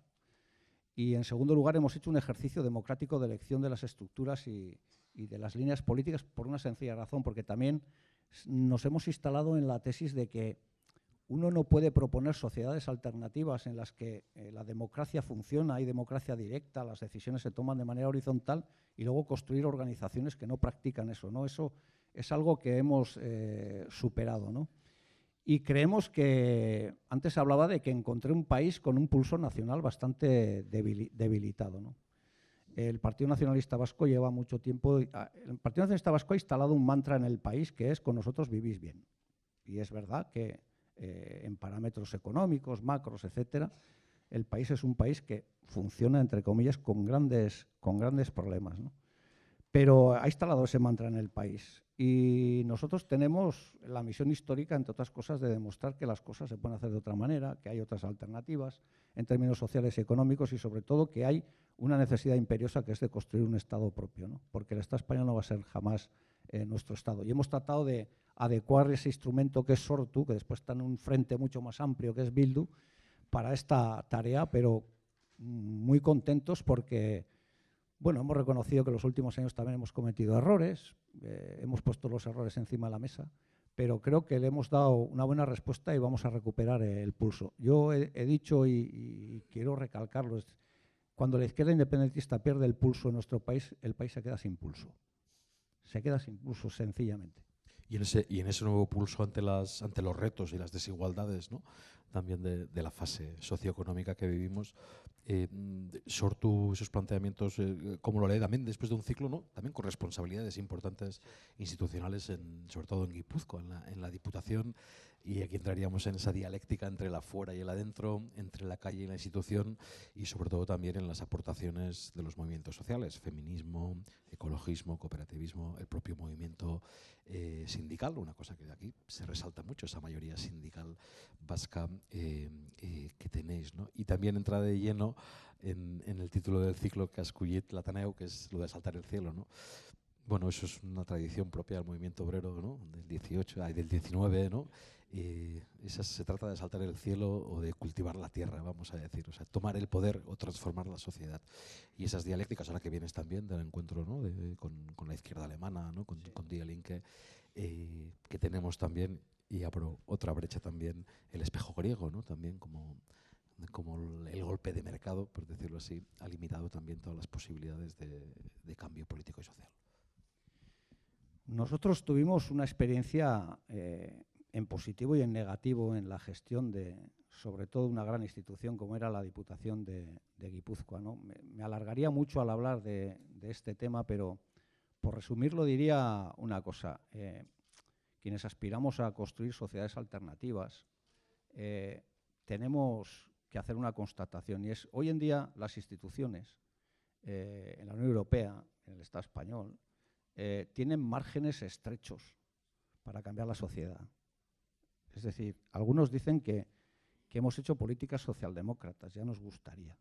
Y en segundo lugar, hemos hecho un ejercicio democrático de elección de las estructuras y de las líneas políticas por una sencilla razón, porque también nos hemos instalado en la tesis de que uno no puede proponer sociedades alternativas en las que la democracia funciona, hay democracia directa, las decisiones se toman de manera horizontal y luego construir organizaciones que no practican eso, ¿no? Eso es algo que hemos superado, ¿no? Y creemos que, antes hablaba de que encontré un país con un pulso nacional bastante debilitado, ¿no? El Partido Nacionalista Vasco lleva mucho tiempo, el Partido Nacionalista Vasco ha instalado un mantra en el país que es: con nosotros vivís bien. Y es verdad que en parámetros económicos, macros, etcétera, el país es un país que funciona, entre comillas, con grandes problemas, ¿no? Pero ha instalado ese mantra en el país. Y nosotros tenemos la misión histórica, entre otras cosas, de demostrar que las cosas se pueden hacer de otra manera, que hay otras alternativas en términos sociales y económicos y, sobre todo, que hay una necesidad imperiosa que es de construir un Estado propio, ¿no? Porque el Estado español no va a ser jamás nuestro Estado. Y hemos tratado de adecuar ese instrumento que es Sortu, que después está en un frente mucho más amplio que es Bildu, para esta tarea, pero muy contentos porque, bueno, hemos reconocido que en los últimos años también hemos cometido errores, hemos puesto los errores encima de la mesa, pero creo que le hemos dado una buena respuesta y vamos a recuperar el pulso. Yo he dicho y quiero recalcarlo, cuando la izquierda independentista pierde el pulso en nuestro país, el país se queda sin pulso. Se queda sin pulso, sencillamente. Y en ese nuevo pulso ante los retos y las desigualdades, ¿no?, también de la fase socioeconómica que vivimos, Sortu, esos planteamientos, ¿cómo lo lee? También después de un ciclo, ¿no?, también con responsabilidades importantes institucionales, sobre todo en Guipúzcoa, en la Diputación, y aquí entraríamos en esa dialéctica entre el afuera y el adentro, entre la calle y la institución, y sobre todo también en las aportaciones de los movimientos sociales, feminismo, ecologismo, cooperativismo, el propio movimiento sindical, una cosa que aquí se resalta mucho, esa mayoría sindical vasca que tenéis, ¿no? Y también entra de lleno en el título del ciclo que escollit l'Ateneu, que es lo de saltar el cielo, ¿no? Bueno, eso es una tradición propia del movimiento obrero, ¿no?, del 18, del 19, ¿no? Se trata de saltar el cielo o de cultivar la tierra, vamos a decir, o sea, tomar el poder o transformar la sociedad. Y esas dialécticas, ahora que vienes también del encuentro, ¿no?, con la izquierda alemana, ¿no?, con Die Linke, que tenemos también, y abro otra brecha también, el espejo griego, ¿no?, también como el golpe de mercado, por decirlo así, ha limitado también todas las posibilidades de cambio político y social. Nosotros tuvimos una experiencia en positivo y en negativo en la gestión de, sobre todo, una gran institución como era la Diputación de Guipúzcoa, ¿no? Me alargaría mucho al hablar de este tema, pero por resumirlo diría una cosa. Quienes aspiramos a construir sociedades alternativas tenemos que hacer una constatación, y es: hoy en día las instituciones en la Unión Europea, en el Estado español, tienen márgenes estrechos para cambiar la sociedad. Es decir, algunos dicen que hemos hecho políticas socialdemócratas, ya nos gustaría.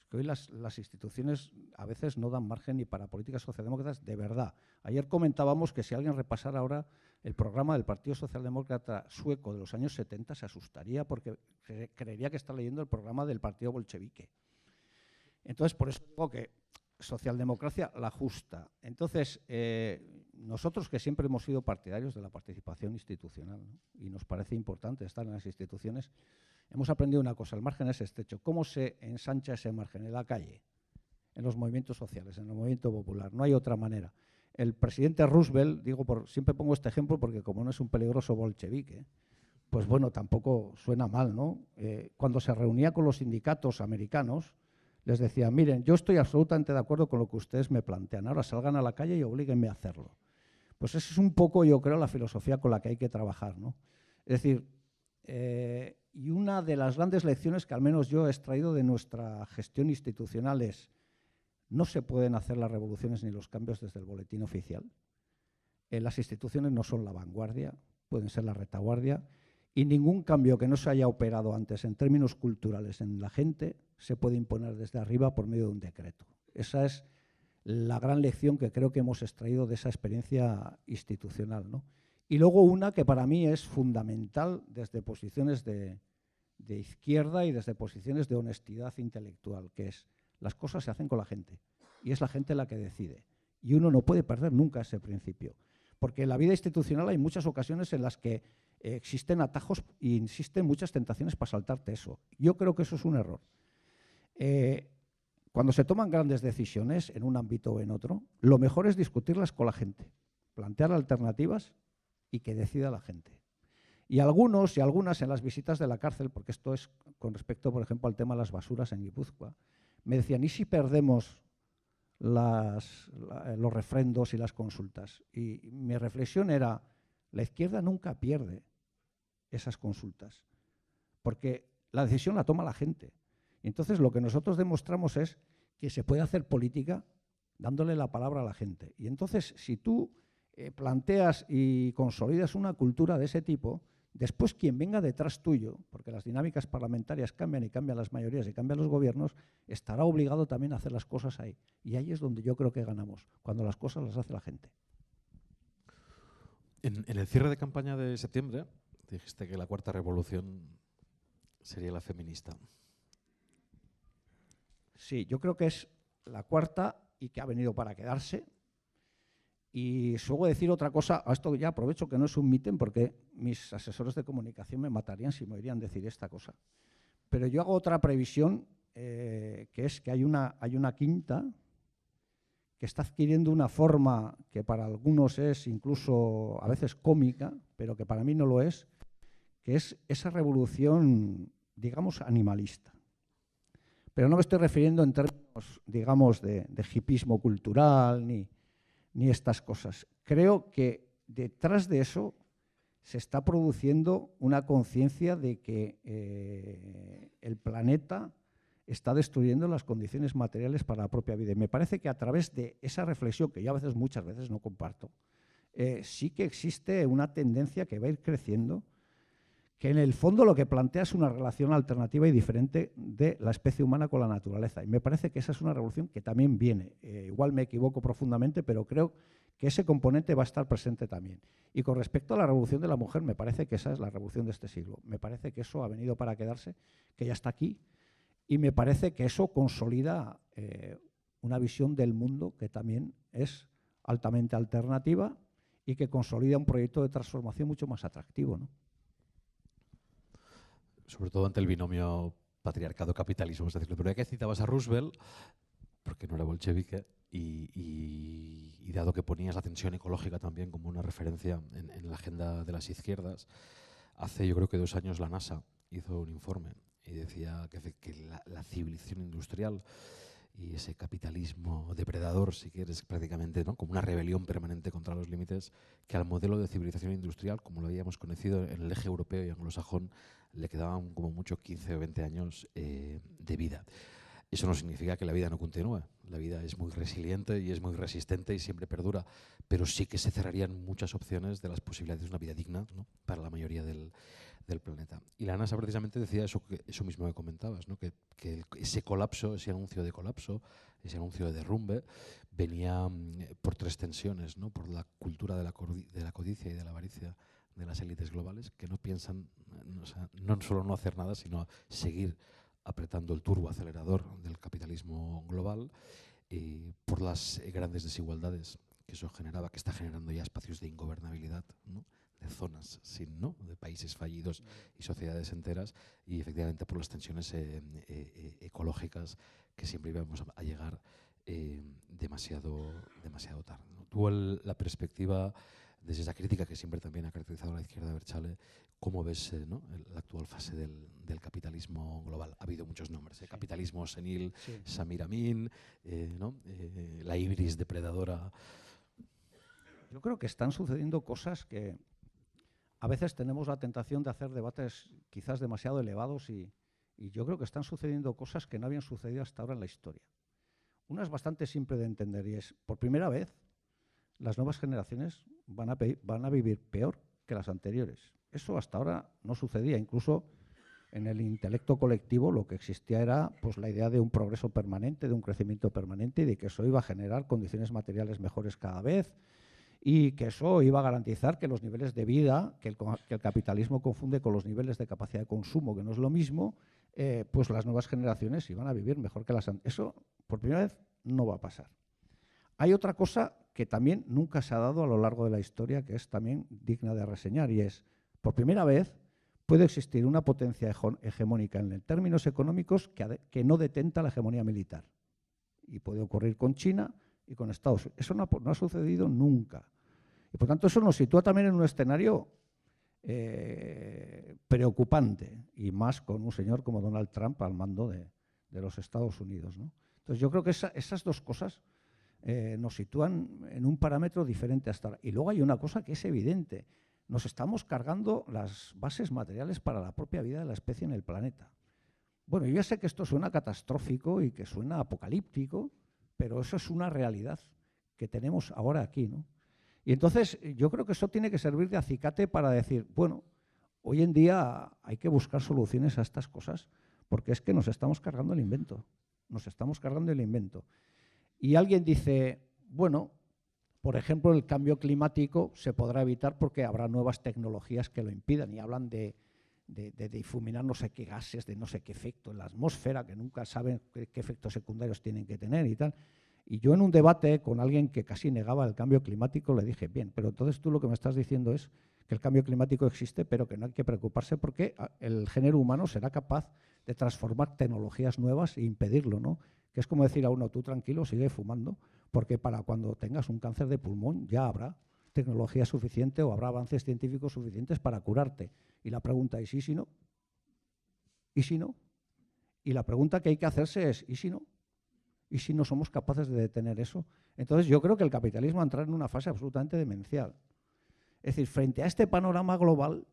Es que hoy las instituciones a veces no dan margen ni para políticas socialdemócratas de verdad. Ayer comentábamos que si alguien repasara ahora el programa del Partido Socialdemócrata sueco de los años 70 se asustaría porque creería que está leyendo el programa del Partido Bolchevique. Entonces, por eso digo que socialdemocracia la justa. Entonces, nosotros que siempre hemos sido partidarios de la participación institucional, ¿no? Y nos parece importante estar en las instituciones, hemos aprendido una cosa, el margen es estrecho. ¿Cómo se ensancha ese margen? En la calle, en los movimientos sociales, en el movimiento popular. No hay otra manera. El presidente Roosevelt, siempre pongo este ejemplo porque como no es un peligroso bolchevique, pues bueno, tampoco suena mal, ¿no? Cuando se reunía con los sindicatos americanos, les decía, miren, yo estoy absolutamente de acuerdo con lo que ustedes me plantean, ahora salgan a la calle y oblíguenme a hacerlo. Pues esa es un poco, yo creo, la filosofía con la que hay que trabajar, ¿no? Es decir, y una de las grandes lecciones que al menos yo he extraído de nuestra gestión institucional es no se pueden hacer las revoluciones ni los cambios desde el boletín oficial. Las instituciones no son la vanguardia, pueden ser la retaguardia, y ningún cambio que no se haya operado antes en términos culturales en la gente se puede imponer desde arriba por medio de un decreto. Esa es la gran lección que creo que hemos extraído de esa experiencia institucional, ¿no? Y luego una que para mí es fundamental desde posiciones de izquierda y desde posiciones de honestidad intelectual, que es las cosas se hacen con la gente y es la gente la que decide. Y uno no puede perder nunca ese principio, porque en la vida institucional hay muchas ocasiones en las que existen atajos e insisten muchas tentaciones para saltarte eso. Yo creo que eso es un error. Cuando se toman grandes decisiones en un ámbito o en otro, lo mejor es discutirlas con la gente, plantear alternativas y que decida la gente. Y algunos y algunas en las visitas de la cárcel, porque esto es con respecto, por ejemplo, al tema de las basuras en Guipúzcoa, me decían, ¿y si perdemos los refrendos y las consultas? Y mi reflexión era, la izquierda nunca pierde esas consultas, porque la decisión la toma la gente. Y entonces lo que nosotros demostramos es que se puede hacer política dándole la palabra a la gente. Y entonces, si tú planteas y consolidas una cultura de ese tipo, después quien venga detrás tuyo, porque las dinámicas parlamentarias cambian y cambian las mayorías y cambian los gobiernos, estará obligado también a hacer las cosas ahí. Y ahí es donde yo creo que ganamos, cuando las cosas las hace la gente. En el cierre de campaña de septiembre dijiste que la cuarta revolución sería la feminista. Sí, yo creo que es la cuarta y que ha venido para quedarse. Y suelo decir otra cosa, a esto ya aprovecho que no es un mitin porque mis asesores de comunicación me matarían si me oirían decir esta cosa. Pero yo hago otra previsión, que es que hay una quinta que está adquiriendo una forma que para algunos es incluso a veces cómica, pero que para mí no lo es, que es esa revolución, digamos, animalista. Pero no me estoy refiriendo en términos, digamos, de hipismo cultural ni estas cosas. Creo que detrás de eso se está produciendo una conciencia de que el planeta está destruyendo las condiciones materiales para la propia vida. Y me parece que a través de esa reflexión, que yo muchas veces no comparto, sí que existe una tendencia que va a ir creciendo, que en el fondo lo que plantea es una relación alternativa y diferente de la especie humana con la naturaleza. Y me parece que esa es una revolución que también viene. Igual me equivoco profundamente, pero creo que ese componente va a estar presente también. Y con respecto a la revolución de la mujer, me parece que esa es la revolución de este siglo. Me parece que eso ha venido para quedarse, que ya está aquí, y me parece que eso consolida una visión del mundo que también es altamente alternativa y que consolida un proyecto de transformación mucho más atractivo, ¿no? Sobre todo ante el binomio patriarcado-capitalismo, es decir, pero ya que citabas a Roosevelt, porque no era bolchevique, y dado que ponías la tensión ecológica también como una referencia en la agenda de las izquierdas, hace yo creo que 2 años la NASA hizo un informe y decía que la civilización industrial y ese capitalismo depredador, si quieres, prácticamente, ¿no?, como una rebelión permanente contra los límites, que al modelo de civilización industrial, como lo habíamos conocido en el eje europeo y anglosajón, le quedaban como mucho 15 o 20 años de vida. Eso no significa que la vida no continúe. La vida es muy resiliente y es muy resistente y siempre perdura, pero sí que se cerrarían muchas opciones de las posibilidades de una vida digna, ¿no?, para la mayoría del planeta. Y la NASA precisamente decía eso mismo que comentabas, ¿no?, que ese colapso, ese anuncio de colapso, ese anuncio de derrumbe, venía por tres tensiones, ¿no?, por la cultura de la codicia y de la avaricia de las élites globales, que no piensan, o sea, no solo no hacer nada, sino seguir apretando el turbo acelerador del capitalismo global, por las grandes desigualdades que eso generaba, que está generando ya espacios de ingobernabilidad, ¿no?, de zonas sin, ¿no?, de países fallidos y sociedades enteras, y efectivamente por las tensiones ecológicas que siempre íbamos a llegar demasiado tarde, ¿no? Tú la perspectiva, desde esa crítica que siempre también ha caracterizado a la izquierda abertzale, ¿cómo ves ¿no?, la actual fase del capitalismo global? Ha habido muchos nombres, Sí. Capitalismo senil, Sí. Samir Amin, ¿no?, la ibris depredadora. Yo creo que están sucediendo cosas que a veces tenemos la tentación de hacer debates quizás demasiado elevados y yo creo que están sucediendo cosas que no habían sucedido hasta ahora en la historia. Una es bastante simple de entender y es, por primera vez, las nuevas generaciones van a vivir peor que las anteriores. Eso hasta ahora no sucedía. Incluso en el intelecto colectivo lo que existía era pues, la idea de un progreso permanente, de un crecimiento permanente y de que eso iba a generar condiciones materiales mejores cada vez y que eso iba a garantizar que los niveles de vida, que el capitalismo confunde con los niveles de capacidad de consumo, que no es lo mismo, pues las nuevas generaciones iban a vivir mejor que las anteriores. Eso, por primera vez, no va a pasar. Hay otra cosa que también nunca se ha dado a lo largo de la historia, que es también digna de reseñar, y es, por primera vez, puede existir una potencia hegemónica en términos económicos que no detenta la hegemonía militar. Y puede ocurrir con China y con Estados Unidos. Eso no ha sucedido nunca. Y por tanto, eso nos sitúa también en un escenario preocupante, y más con un señor como Donald Trump al mando de los Estados Unidos, ¿no? Entonces, yo creo que esas dos cosas nos sitúan en un parámetro diferente hasta ahora. Y luego hay una cosa que es evidente. Nos estamos cargando las bases materiales para la propia vida de la especie en el planeta. Bueno, yo ya sé que esto suena catastrófico y que suena apocalíptico, pero eso es una realidad que tenemos ahora aquí, ¿no? Y entonces yo creo que eso tiene que servir de acicate para decir, bueno, hoy en día hay que buscar soluciones a estas cosas, porque es que nos estamos cargando el invento. Nos estamos cargando el invento. Y alguien dice, bueno, por ejemplo, el cambio climático se podrá evitar porque habrá nuevas tecnologías que lo impidan, y hablan de difuminar no sé qué gases, de no sé qué efecto en la atmósfera, que nunca saben qué efectos secundarios tienen que tener y tal. Y yo en un debate con alguien que casi negaba el cambio climático le dije, bien, pero entonces tú lo que me estás diciendo es que el cambio climático existe, pero que no hay que preocuparse porque el género humano será capaz de transformar tecnologías nuevas e impedirlo, ¿no? Que es como decir a uno, tú tranquilo, sigue fumando, porque para cuando tengas un cáncer de pulmón ya habrá tecnología suficiente o habrá avances científicos suficientes para curarte. Y la pregunta es, ¿y si no? ¿Y si no? Y la pregunta que hay que hacerse es, ¿y si no? ¿Y si no somos capaces de detener eso? Entonces yo creo que el capitalismo entra en una fase absolutamente demencial. Es decir, frente a este panorama global,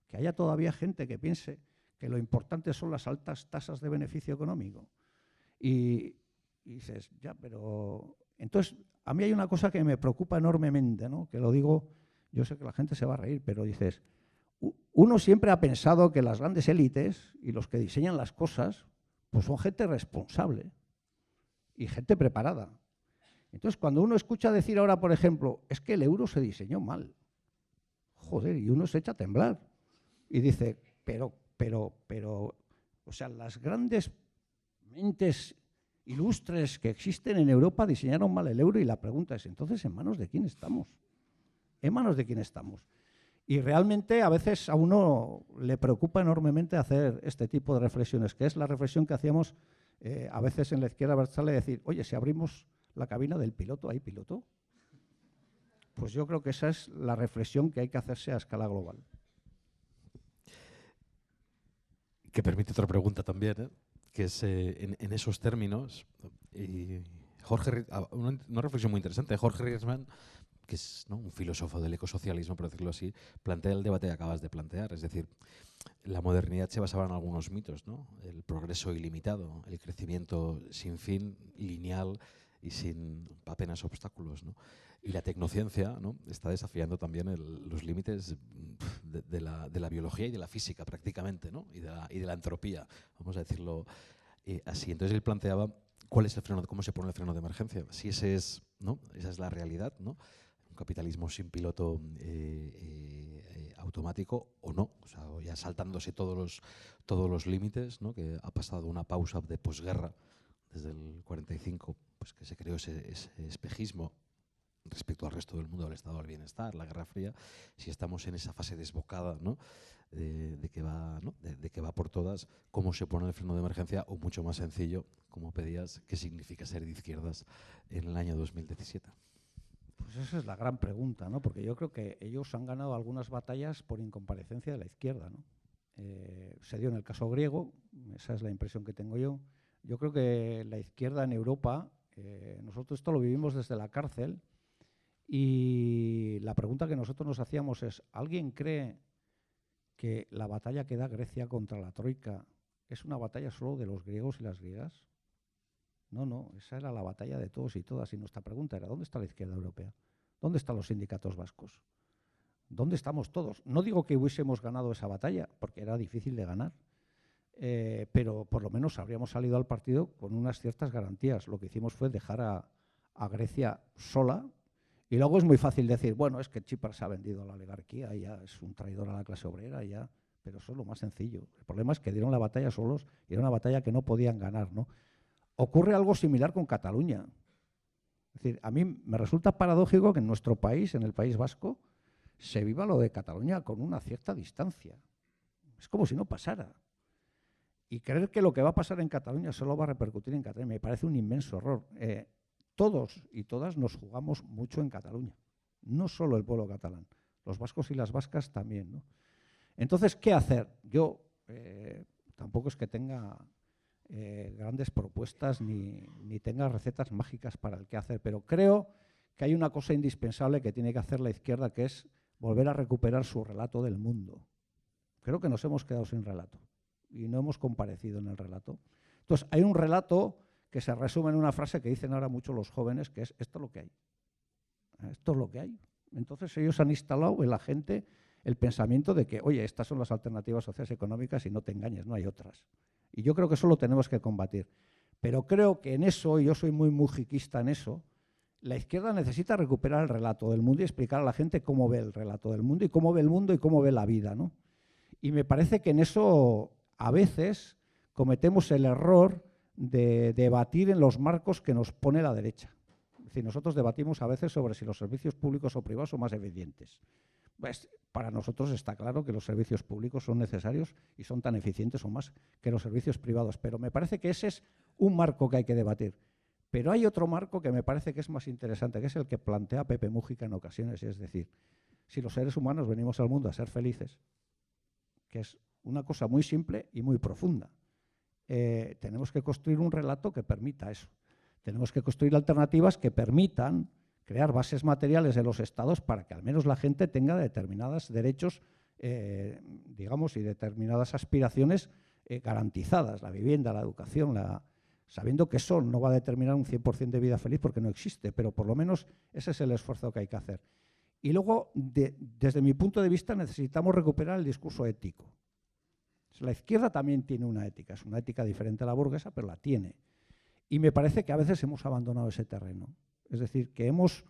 que haya todavía gente que piense que lo importante son las altas tasas de beneficio económico. Y dices, ya, pero... Entonces, a mí hay una cosa que me preocupa enormemente, ¿no? Que lo digo, yo sé que la gente se va a reír, pero dices, uno siempre ha pensado que las grandes élites y los que diseñan las cosas, pues son gente responsable y gente preparada. Entonces, cuando uno escucha decir ahora, por ejemplo, es que el euro se diseñó mal, joder, y uno se echa a temblar y dice, pero, o sea, las grandes mentes ilustres que existen en Europa diseñaron mal el euro, y la pregunta es, entonces, ¿en manos de quién estamos? ¿En manos de quién estamos? Y realmente a veces a uno le preocupa enormemente hacer este tipo de reflexiones, que es la reflexión que hacíamos a veces en la izquierda abertzale, decir, oye, si abrimos la cabina del piloto, ¿hay piloto? Pues yo creo que esa es la reflexión que hay que hacerse a escala global. Que permite otra pregunta también, que es en esos términos, y una reflexión muy interesante. Jorge Riesman, que es, ¿no?, un filósofo del ecosocialismo, por decirlo así, plantea el debate que acabas de plantear. Es decir, la modernidad se basaba en algunos mitos, ¿no? El progreso ilimitado, el crecimiento sin fin, lineal y sin apenas obstáculos, ¿no? Y la tecnociencia, ¿no?, está desafiando también los límites de la biología y de la física prácticamente, ¿no?, y de la entropía, vamos a decirlo así. Entonces él planteaba cuál es el freno, cómo se pone el freno de emergencia, si ese es, ¿no?, esa es la realidad, ¿no?, un capitalismo sin piloto automático o no, o sea, ya saltándose todos los límites, ¿no?, que ha pasado una pausa de posguerra desde el 45, pues que se creó ese espejismo respecto al resto del mundo, al estado del bienestar, la Guerra Fría, si estamos en esa fase desbocada, ¿no?, de que va por todas, cómo se pone el freno de emergencia, o mucho más sencillo, como pedías, qué significa ser de izquierdas en el año 2017. Pues esa es la gran pregunta, ¿no? Porque yo creo que ellos han ganado algunas batallas por incomparecencia de la izquierda, ¿no? Se dio en el caso griego, esa es la impresión que tengo yo. Yo creo que la izquierda en Europa, nosotros esto lo vivimos desde la cárcel, y la pregunta que nosotros nos hacíamos es, ¿alguien cree que la batalla que da Grecia contra la Troika es una batalla solo de los griegos y las griegas? No, esa era la batalla de todos y todas. Y nuestra pregunta era, ¿dónde está la izquierda europea? ¿Dónde están los sindicatos vascos? ¿Dónde estamos todos? No digo que hubiésemos ganado esa batalla, porque era difícil de ganar, pero por lo menos habríamos salido al partido con unas ciertas garantías. Lo que hicimos fue dejar a Grecia sola. Y luego es muy fácil decir, bueno, es que Tsipras se ha vendido a la oligarquía, ya es un traidor a la clase obrera, ya. Pero eso es lo más sencillo. El problema es que dieron la batalla solos y era una batalla que no podían ganar, ¿no? Ocurre algo similar con Cataluña. Es decir, a mí me resulta paradójico que en nuestro país, en el País Vasco, se viva lo de Cataluña con una cierta distancia. Es como si no pasara. Y creer que lo que va a pasar en Cataluña solo va a repercutir en Cataluña me parece un inmenso error. Todos y todas nos jugamos mucho en Cataluña, no solo el pueblo catalán, los vascos y las vascas también, ¿no? Entonces, ¿qué hacer? Yo tampoco es que tenga grandes propuestas ni tenga recetas mágicas para el qué hacer, pero creo que hay una cosa indispensable que tiene que hacer la izquierda, que es volver a recuperar su relato del mundo. Creo que nos hemos quedado sin relato y no hemos comparecido en el relato. Entonces, hay un relato que se resume en una frase que dicen ahora mucho los jóvenes, que es, esto es lo que hay. Esto es lo que hay. Entonces ellos han instalado en la gente el pensamiento de que, oye, estas son las alternativas sociales y económicas y no te engañes, no hay otras. Y yo creo que eso lo tenemos que combatir. Pero creo que en eso, y yo soy muy mujiquista en eso, la izquierda necesita recuperar el relato del mundo y explicar a la gente cómo ve el relato del mundo y cómo ve el mundo y cómo ve la vida, ¿no? Y me parece que en eso a veces cometemos el error de debatir en los marcos que nos pone la derecha. Es decir, nosotros debatimos a veces sobre si los servicios públicos o privados son más eficientes. Pues, para nosotros está claro que los servicios públicos son necesarios y son tan eficientes o más que los servicios privados, pero me parece que ese es un marco que hay que debatir. Pero hay otro marco que me parece que es más interesante, que es el que plantea Pepe Mújica en ocasiones, es decir, si los seres humanos venimos al mundo a ser felices, que es una cosa muy simple y muy profunda, tenemos que construir un relato que permita eso. Tenemos que construir alternativas que permitan crear bases materiales de los estados para que al menos la gente tenga determinados derechos, digamos, y determinadas aspiraciones garantizadas, la vivienda, la educación, sabiendo que eso no va a determinar un 100% de vida feliz porque no existe, pero por lo menos ese es el esfuerzo que hay que hacer. Y luego, desde mi punto de vista, necesitamos recuperar el discurso ético. La izquierda también tiene una ética, es una ética diferente a la burguesa, pero la tiene. Y me parece que a veces hemos abandonado ese terreno. Es decir, que hemos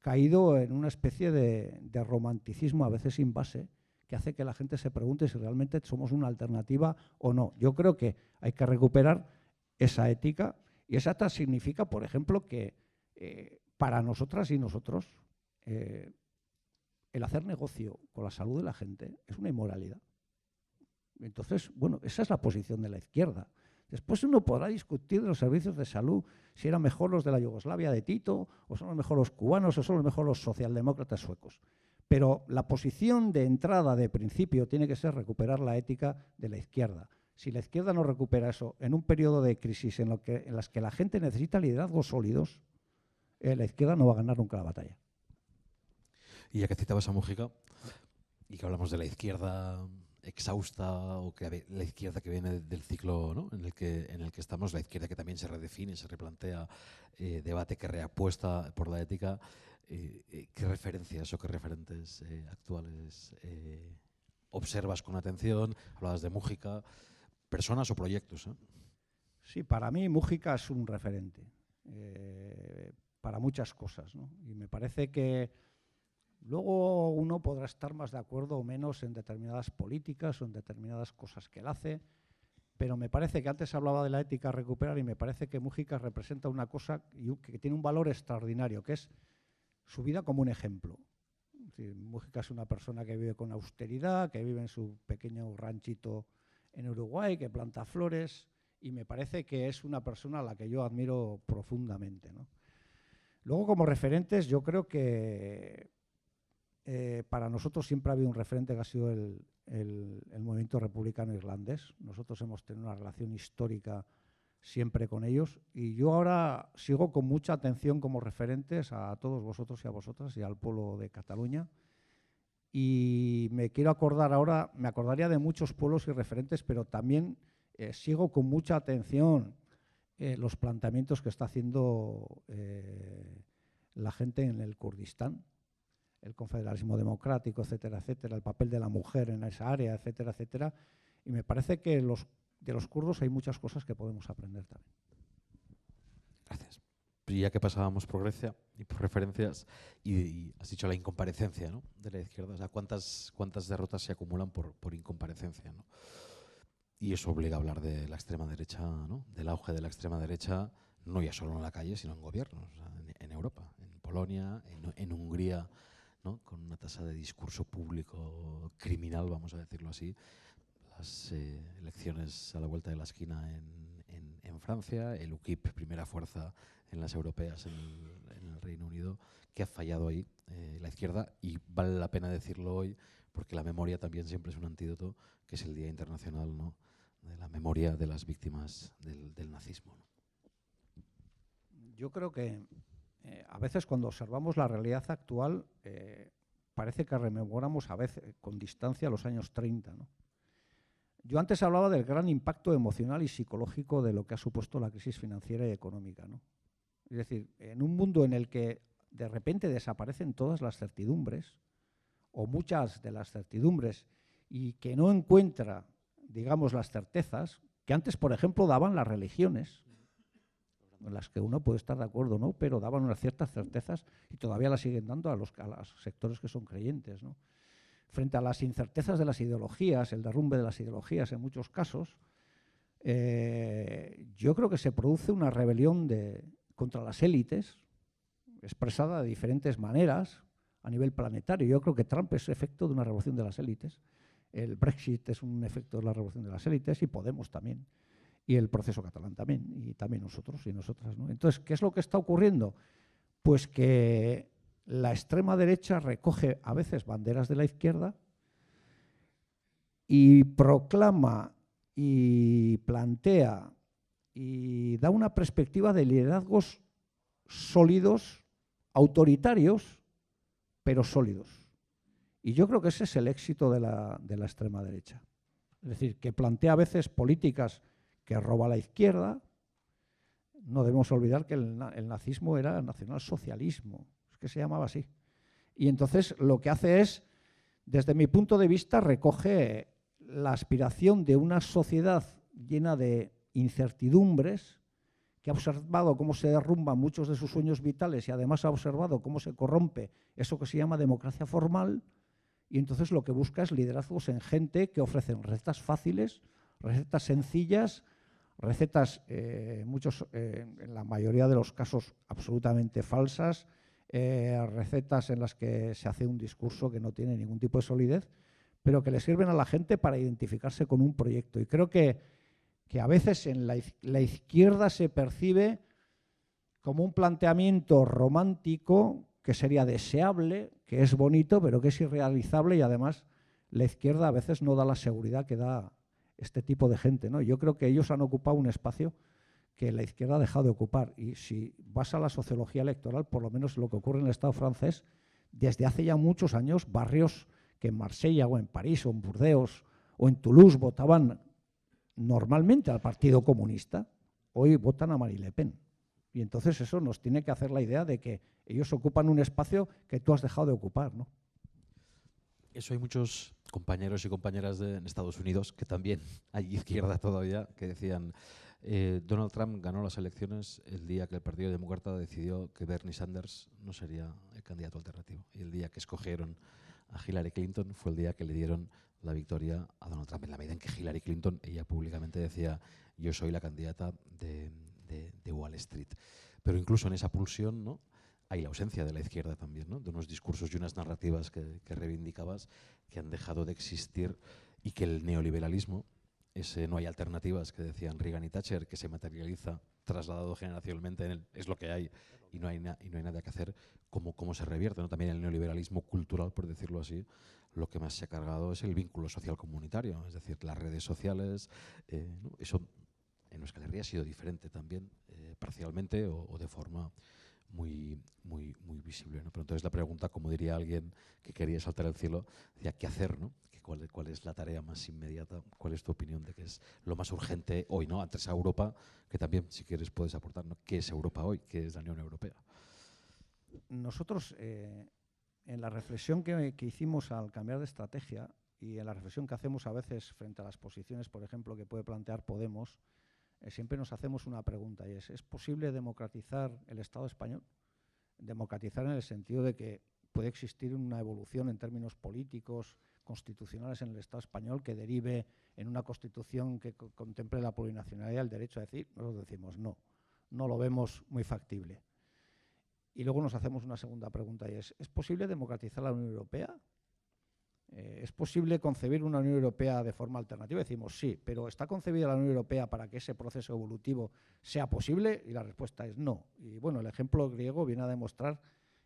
caído en una especie de romanticismo, a veces sin base, que hace que la gente se pregunte si realmente somos una alternativa o no. Yo creo que hay que recuperar esa ética, y esa ética significa, por ejemplo, que para nosotras y nosotros el hacer negocio con la salud de la gente es una inmoralidad. Entonces, bueno, esa es la posición de la izquierda. Después uno podrá discutir de los servicios de salud, si eran mejor los de la Yugoslavia de Tito, o son los mejor los cubanos, o son los mejor los socialdemócratas suecos. Pero la posición de entrada, de principio, tiene que ser recuperar la ética de la izquierda. Si la izquierda no recupera eso en un periodo de crisis en las que la gente necesita liderazgos sólidos, la izquierda no va a ganar nunca la batalla. Y ya que citabas a Mújica y que hablamos de la izquierda exhausta o que la izquierda que viene del ciclo, ¿no?, en el que estamos, la izquierda que también se redefine, se replantea, debate, que reapuesta por la ética, ¿qué referencias o qué referentes actuales observas con atención? Hablabas de Mújica, personas o proyectos. Sí, para mí Mújica es un referente para muchas cosas, ¿no? Y me parece que luego uno podrá estar más de acuerdo o menos en determinadas políticas o en determinadas cosas que él hace, pero me parece que antes hablaba de la ética a recuperar y me parece que Mújica representa una cosa que tiene un valor extraordinario, que es su vida como un ejemplo. Es decir, Mújica es una persona que vive con austeridad, que vive en su pequeño ranchito en Uruguay, que planta flores, y me parece que es una persona a la que yo admiro profundamente, ¿no? Luego, como referentes, yo creo que para nosotros siempre ha habido un referente que ha sido el movimiento republicano irlandés. Nosotros hemos tenido una relación histórica siempre con ellos y yo ahora sigo con mucha atención como referentes a todos vosotros y a vosotras y al pueblo de Cataluña. Y me quiero acordar ahora, me acordaría de muchos pueblos y referentes, pero también sigo con mucha atención los planteamientos que está haciendo la gente en el Kurdistán, el confederalismo democrático, etcétera, etcétera, el papel de la mujer en esa área, etcétera, etcétera. Y me parece que de los kurdos hay muchas cosas que podemos aprender también. Gracias. Y ya que pasábamos por Grecia y por referencias, y has dicho la incomparecencia, ¿no?, de la izquierda, o sea, ¿cuántas derrotas se acumulan por incomparecencia, ¿no? Y eso obliga a hablar de la extrema derecha, ¿no?, del auge de la extrema derecha, no ya solo en la calle, sino en gobiernos, o sea, en Europa, en Polonia, en Hungría, ¿no?, con una tasa de discurso público criminal, vamos a decirlo así. Las elecciones a la vuelta de la esquina en Francia, el UKIP, primera fuerza en las europeas en el Reino Unido, que ha fallado ahí la izquierda, y vale la pena decirlo hoy porque la memoria también siempre es un antídoto, que es el Día Internacional, ¿no?, de la memoria de las víctimas del nazismo, ¿no? Yo creo que a veces cuando observamos la realidad actual parece que rememoramos a veces con distancia los años 30, ¿no? Yo antes hablaba del gran impacto emocional y psicológico de lo que ha supuesto la crisis financiera y económica, ¿no? Es decir, en un mundo en el que de repente desaparecen todas las certidumbres, o muchas de las certidumbres, y que no encuentra, digamos, las certezas, que antes, por ejemplo, daban las religiones, en las que uno puede estar de acuerdo, ¿no?, pero daban unas ciertas certezas y todavía las siguen dando a los sectores que son creyentes, ¿no? Frente a las incertezas de las ideologías, el derrumbe de las ideologías en muchos casos, yo creo que se produce una rebelión contra las élites, expresada de diferentes maneras a nivel planetario. Yo creo que Trump es efecto de una revolución de las élites, el Brexit es un efecto de la revolución de las élites y Podemos también, y el proceso catalán también, y también nosotros y nosotras, ¿no? Entonces, ¿qué es lo que está ocurriendo? Pues que la extrema derecha recoge a veces banderas de la izquierda y proclama y plantea y da una perspectiva de liderazgos sólidos, autoritarios, pero sólidos. Y yo creo que ese es el éxito de la extrema derecha. Es decir, que plantea a veces políticas que roba la izquierda. No debemos olvidar que el nazismo era nacionalsocialismo, es que se llamaba así. Y entonces lo que hace es, desde mi punto de vista, recoge la aspiración de una sociedad llena de incertidumbres, que ha observado cómo se derrumban muchos de sus sueños vitales y además ha observado cómo se corrompe eso que se llama democracia formal, y entonces lo que busca es liderazgos en gente que ofrecen recetas fáciles, recetas sencillas, recetas en la mayoría de los casos absolutamente falsas, recetas en las que se hace un discurso que no tiene ningún tipo de solidez, pero que le sirven a la gente para identificarse con un proyecto. Y creo que a veces en la izquierda se percibe como un planteamiento romántico que sería deseable, que es bonito, pero que es irrealizable, y además la izquierda a veces no da la seguridad que da este tipo de gente, ¿no? Yo creo que ellos han ocupado un espacio que la izquierda ha dejado de ocupar, y si vas a la sociología electoral, por lo menos lo que ocurre en el Estado francés, desde hace ya muchos años barrios que en Marsella o en París o en Burdeos o en Toulouse votaban normalmente al Partido Comunista, hoy votan a Marine Le Pen. Y entonces eso nos tiene que hacer la idea de que ellos ocupan un espacio que tú has dejado de ocupar, ¿no? Eso hay muchos compañeros y compañeras en Estados Unidos, que también hay izquierda todavía, que decían Donald Trump ganó las elecciones el día que el Partido Demócrata decidió que Bernie Sanders no sería el candidato alternativo. Y el día que escogieron a Hillary Clinton fue el día que le dieron la victoria a Donald Trump. En la medida en que Hillary Clinton, ella públicamente decía, yo soy la candidata de Wall Street. Pero incluso en esa pulsión, ¿no?, hay la ausencia de la izquierda también, ¿no?, de unos discursos y unas narrativas que reivindicabas que han dejado de existir, y que el neoliberalismo, ese no hay alternativas que decían Reagan y Thatcher, que se materializa trasladado generacionalmente en él, es lo que hay y no hay nada que hacer, cómo se revierte, ¿no? También el neoliberalismo cultural, por decirlo así, lo que más se ha cargado es el vínculo social comunitario, es decir, las redes sociales, ¿no? Eso en Euskal Herria ha sido diferente también, parcialmente o de forma muy visible, ¿no? Pero entonces la pregunta, como diría alguien que quería saltar el cielo, decía, ¿qué hacer, no? ¿Cuál es la tarea más inmediata? ¿Cuál es tu opinión de qué es lo más urgente hoy, ¿no?, antes a Europa, que también, si quieres, puedes aportar, ¿no?, qué es Europa hoy, qué es la Unión Europea? Nosotros, en la reflexión que hicimos al cambiar de estrategia y en la reflexión que hacemos a veces frente a las posiciones, por ejemplo, que puede plantear Podemos, siempre nos hacemos una pregunta, y ¿es posible democratizar el Estado español? Democratizar en el sentido de que puede existir una evolución en términos políticos, constitucionales en el Estado español que derive en una constitución que contemple la plurinacionalidad y el derecho a decir. Nosotros decimos no lo vemos muy factible. Y luego nos hacemos una segunda pregunta, y ¿es posible democratizar la Unión Europea? ¿Es posible concebir una Unión Europea de forma alternativa? Decimos sí, pero ¿está concebida la Unión Europea para que ese proceso evolutivo sea posible? Y la respuesta es no. Y bueno, el ejemplo griego viene a demostrar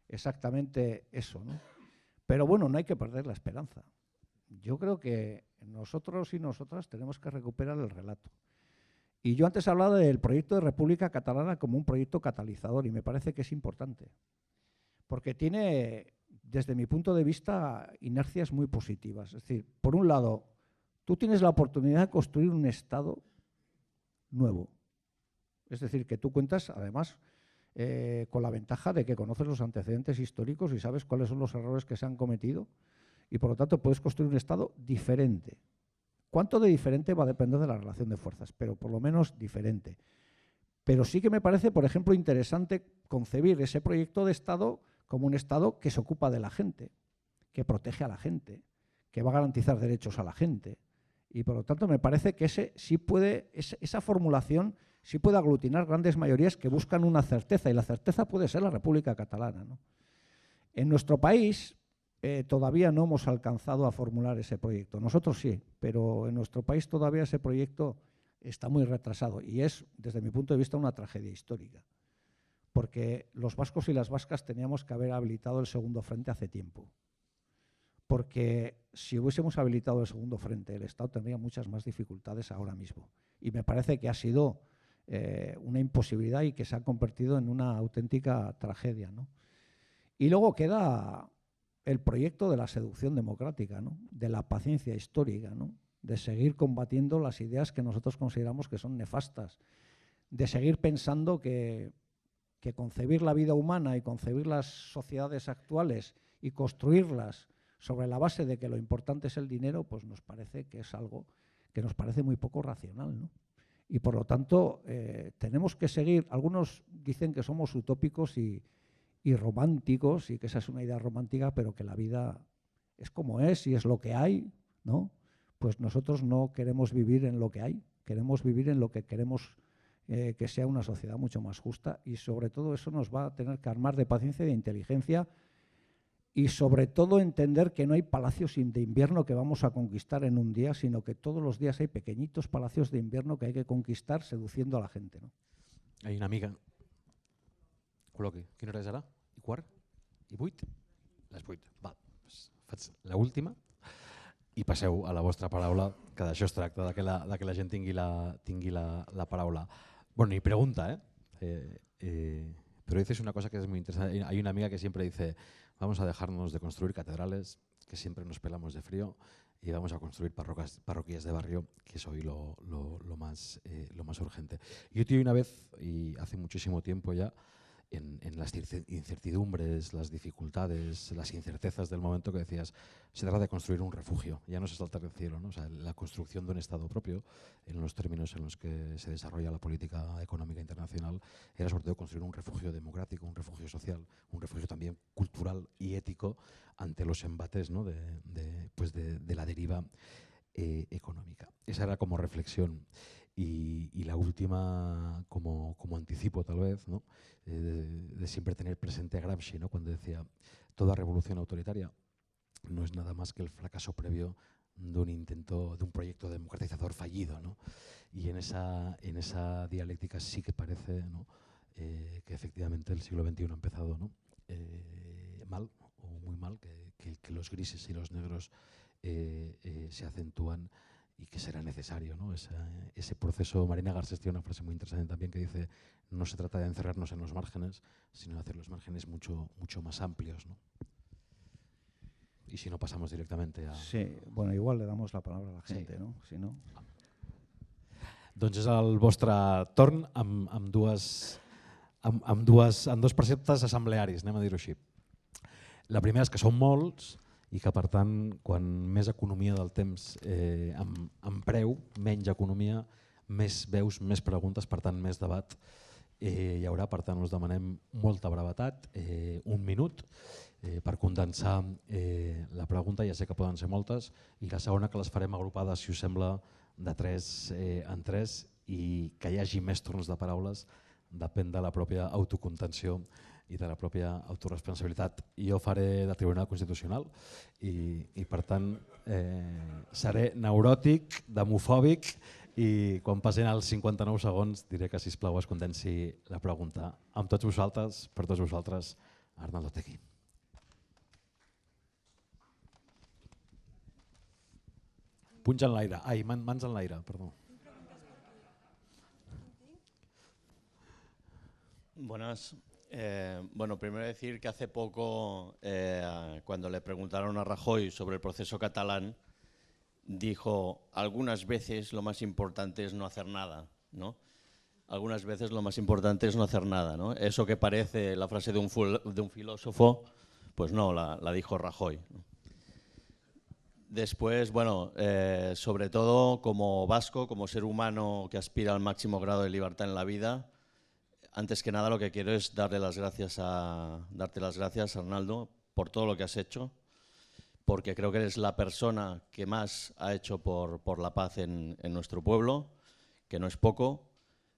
exactamente eso, ¿no? Pero bueno, no hay que perder la esperanza. Yo creo que nosotros y nosotras tenemos que recuperar el relato. Y yo antes hablaba del proyecto de República Catalana como un proyecto catalizador, y me parece que es importante, porque tiene, desde mi punto de vista, inercias muy positivas. Es decir, por un lado, tú tienes la oportunidad de construir un Estado nuevo. Es decir, que tú cuentas, además, con la ventaja de que conoces los antecedentes históricos y sabes cuáles son los errores que se han cometido, y por lo tanto puedes construir un Estado diferente. ¿Cuánto de diferente? Va a depender de la relación de fuerzas, pero por lo menos diferente. Pero sí que me parece, por ejemplo, interesante concebir ese proyecto de Estado como un Estado que se ocupa de la gente, que protege a la gente, que va a garantizar derechos a la gente. Y por lo tanto me parece que esa formulación sí puede aglutinar grandes mayorías que buscan una certeza, y la certeza puede ser la República Catalana, ¿no? En nuestro país todavía no hemos alcanzado a formular ese proyecto. Nosotros sí, pero en nuestro país todavía ese proyecto está muy retrasado, y es, desde mi punto de vista, una tragedia histórica. Porque los vascos y las vascas teníamos que haber habilitado el segundo frente hace tiempo. Porque si hubiésemos habilitado el segundo frente, el Estado tendría muchas más dificultades ahora mismo. Y me parece que ha sido una imposibilidad y que se ha convertido en una auténtica tragedia, ¿no? Y luego queda el proyecto de la seducción democrática, ¿no?, de la paciencia histórica, ¿no?, de seguir combatiendo las ideas que nosotros consideramos que son nefastas, de seguir pensando que concebir la vida humana y concebir las sociedades actuales y construirlas sobre la base de que lo importante es el dinero, pues nos parece que es algo que nos parece muy poco racional, ¿no? Y por lo tanto tenemos que seguir. Algunos dicen que somos utópicos y románticos, y que esa es una idea romántica, pero que la vida es como es y es lo que hay, ¿no? Pues nosotros no queremos vivir en lo que hay, queremos vivir en lo que queremos que sea una sociedad mucho más justa, y sobre todo eso nos va a tener que armar de paciencia y de inteligencia, y sobre todo entender que no hay palacios de invierno que vamos a conquistar en un día, sino que todos los días hay pequeñitos palacios de invierno que hay que conquistar seduciendo a la gente, ¿no? Hay una amiga. Col·loqui. Quina hora és ara? I quart? I 8? Les 8. Va, doncs faig l'última i passeu a la vostra paraula, que d'això es tracta, de que la gent tingui la paraula. Bueno, ni pregunta, pero dices una cosa que es muy interesante. Hay una amiga que siempre dice, vamos a dejarnos de construir catedrales, que siempre nos pelamos de frío, y vamos a construir parroquias de barrio, que es hoy lo más urgente. Yo tuve una vez, y hace muchísimo tiempo ya, en las incertidumbres, las dificultades, las incertezas del momento, que decías, se trata de construir un refugio, ya no se salta del cielo, ¿no? O sea, la construcción de un Estado propio, en los términos en los que se desarrolla la política económica internacional, era sobre todo construir un refugio democrático, un refugio social, un refugio también cultural y ético ante los embates, ¿no? de la deriva económica. Esa era como reflexión. Y la última, como anticipo tal vez, ¿no? De siempre tener presente a Gramsci, ¿no? Cuando decía, toda revolución autoritaria no es nada más que el fracaso previo de un intento, de un proyecto democratizador fallido, ¿no? Y en esa dialéctica sí que parece, ¿no? Que efectivamente el siglo XXI ha empezado, ¿no? Mal o muy mal, que los grises y los negros se acentúan y que será necesario, ¿no? Ese proceso. Marina Garcés tiene una frase muy interesante también que dice, no se trata de encerrarnos en los márgenes, sino de hacer los márgenes mucho más amplios, ¿no? Y si no, pasamos directamente a... Sí, bueno, igual le damos la palabra a la gente, sí. ¿No? Si no... Doncs és el vostre torn amb dos preceptes assemblearis, anem a dir-ho així. La primera és que són molts i que, per tant, quan més economia del temps en preu, menys economia, més veus, més preguntes, per tant, més debat hi haurà. Per tant, us demanem molta brevetat, 1 minut, per condensar la pregunta. Ja sé que poden ser moltes. I la segona, que les farem agrupades, si us sembla, de 3 en 3, i que hi hagi més torns de paraules depèn de la pròpia autocontenció i de la pròpia autoresponsabilitat. Jo faré de Tribunal Constitucional i per tant, seré neuròtic, demofòbic, i quan passin els 59 segons diré que, sisplau, es condensi la pregunta. Amb tots vosaltres, per tots vosaltres, Arnaldo Otegi. Punys en l'aire. Ai, mans en l'aire, perdó. Buenas. Bueno, primero decir que hace poco, cuando le preguntaron a Rajoy sobre el proceso catalán, dijo, algunas veces lo más importante es no hacer nada, ¿no? Algunas veces lo más importante es no hacer nada, ¿no? Eso que parece la frase de un filósofo, pues no, la dijo Rajoy, ¿no? Después, bueno, sobre todo como vasco, como ser humano que aspira al máximo grado de libertad en la vida, antes que nada lo que quiero es darte las gracias, Arnaldo, por todo lo que has hecho, porque creo que eres la persona que más ha hecho por la paz en nuestro pueblo, que no es poco,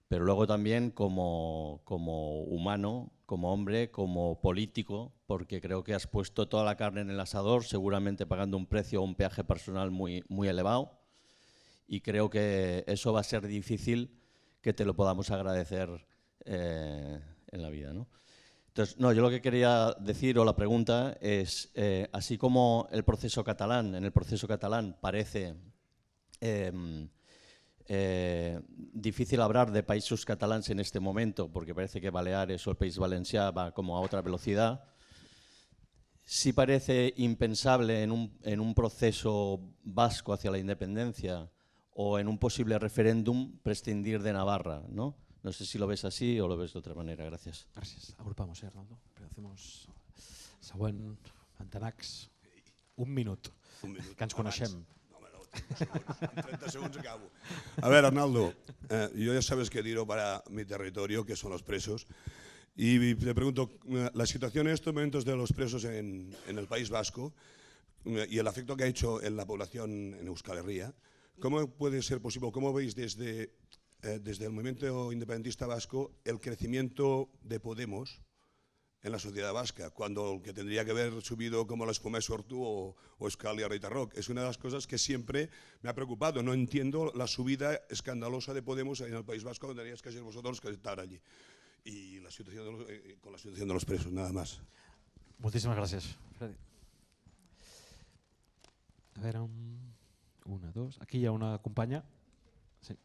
pero luego también como humano, como hombre, como político, porque creo que has puesto toda la carne en el asador, seguramente pagando un precio o un peaje personal muy elevado, y creo que eso va a ser difícil que te lo podamos agradecer en la vida, ¿no? Entonces, no, yo lo que quería decir, o la pregunta es, así como en el proceso catalán parece difícil hablar de països catalans en este momento, porque parece que Baleares o el País Valencià va como a otra velocidad, sí parece impensable en un proceso vasco hacia la independencia o en un posible referéndum prescindir de Navarra, ¿no? No sé si lo ves así o lo ves de otra manera. Gracias. Gràcies. Agrupamos, Arnaldo. Hacemos següent, Antanax. 1 minut, que ens coneixem. En 30 segundos acabo. A ver, Arnaldo, yo ya sabes que tiro para mi territorio, que son los presos, y te pregunto, la situación en estos momentos de los presos en el País Vasco y el afecto que ha hecho en la población en Euskal Herria, ¿cómo puede ser posible, cómo veis desde el movimiento independentista vasco el crecimiento de Podemos en la sociedad vasca, cuando el que tendría que haber subido como la espuma de Sortu o Euskal Herria Rock? Es una de las cosas que siempre me ha preocupado. No entiendo la subida escandalosa de Podemos en el País Vasco, donde tendríais que ser vosotros los que estar allí. Y la situación con la situación de los presos, nada más. Moltíssimes gràcies. Freddy. A veure, 1, 2... Aquí hi ha una companya. Sí.